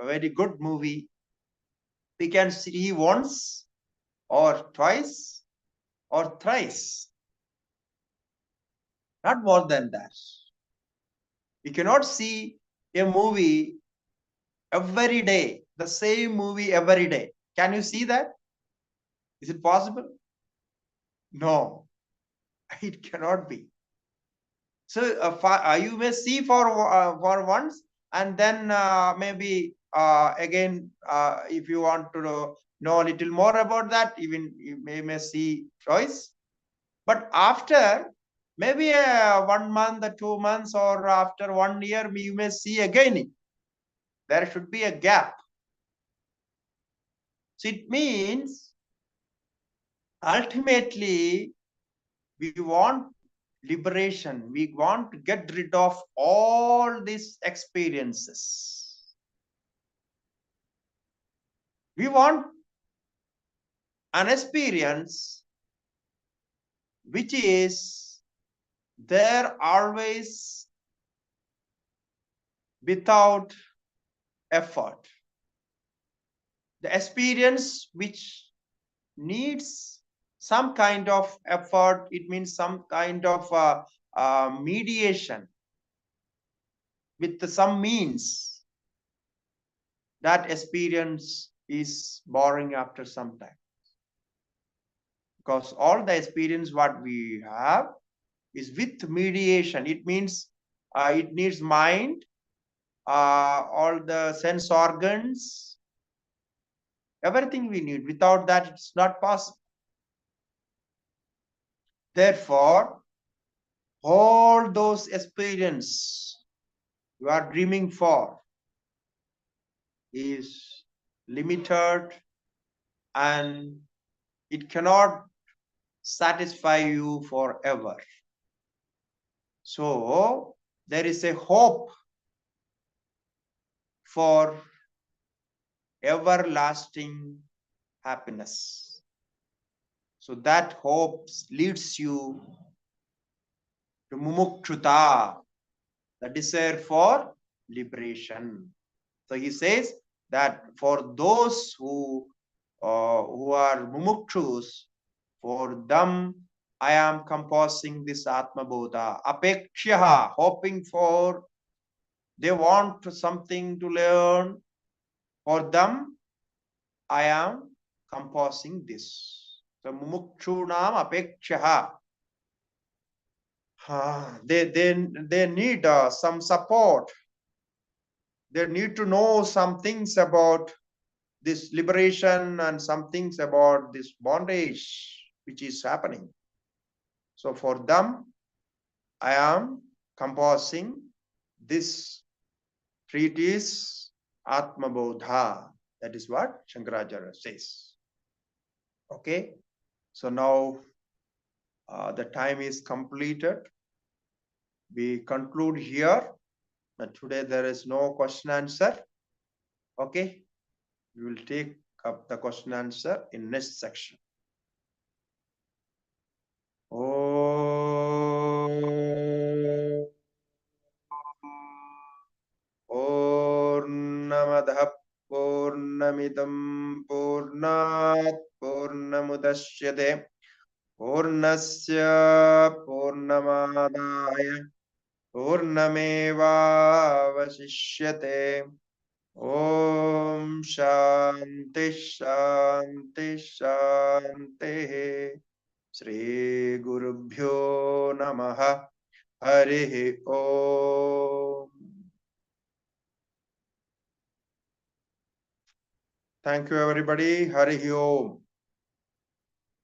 C: very good movie, we can see once or twice or thrice, not more than that. We cannot see a movie every day, the same movie every day. Can you see that? Is it possible? No, it cannot be. So you may see for once, and then maybe again, if you want to know a little more about that, even you may see twice. But after maybe 1 month or 2 months, or after 1 year, you may see again. There should be a gap. So it means ultimately we want liberation. We want to get rid of all these experiences. We want an experience which is there always without effort. The experience which needs some kind of effort, it means some kind of mediation with some means. That experience is boring after some time. Because all the experience what we have is with mediation. It means it needs mind, all the sense organs, everything we need. Without that, it's not possible. Therefore, all those experience you are dreaming for is limited and it cannot satisfy you forever. So there is a hope for everlasting happiness. So that hope leads you to mumukchuta, the desire for liberation. So he says that for those who are mumukshus, for them I am composing this Atmabodha. Apekshaha, hoping for, they want something to learn. For them, I am composing this. So mumukshunam apekshaha. They need some support. They need to know some things about this liberation and some things about this bondage which is happening. So for them, I am composing this treatise Atmabodha. That is what Shankaracharya says. Okay. So now the time is completed. We conclude here. But today there is no question answer. Okay. We will take up the question answer in next section. Purnamadah Purnamidam Purnat Purnamudashyate Purnasya Purnamadaya Purnameva Vasishyate. Om Shanti Shanti Shanti. Shri Gurubhyo Namaha. Harihi Om. Thank you everybody. Harihi Om.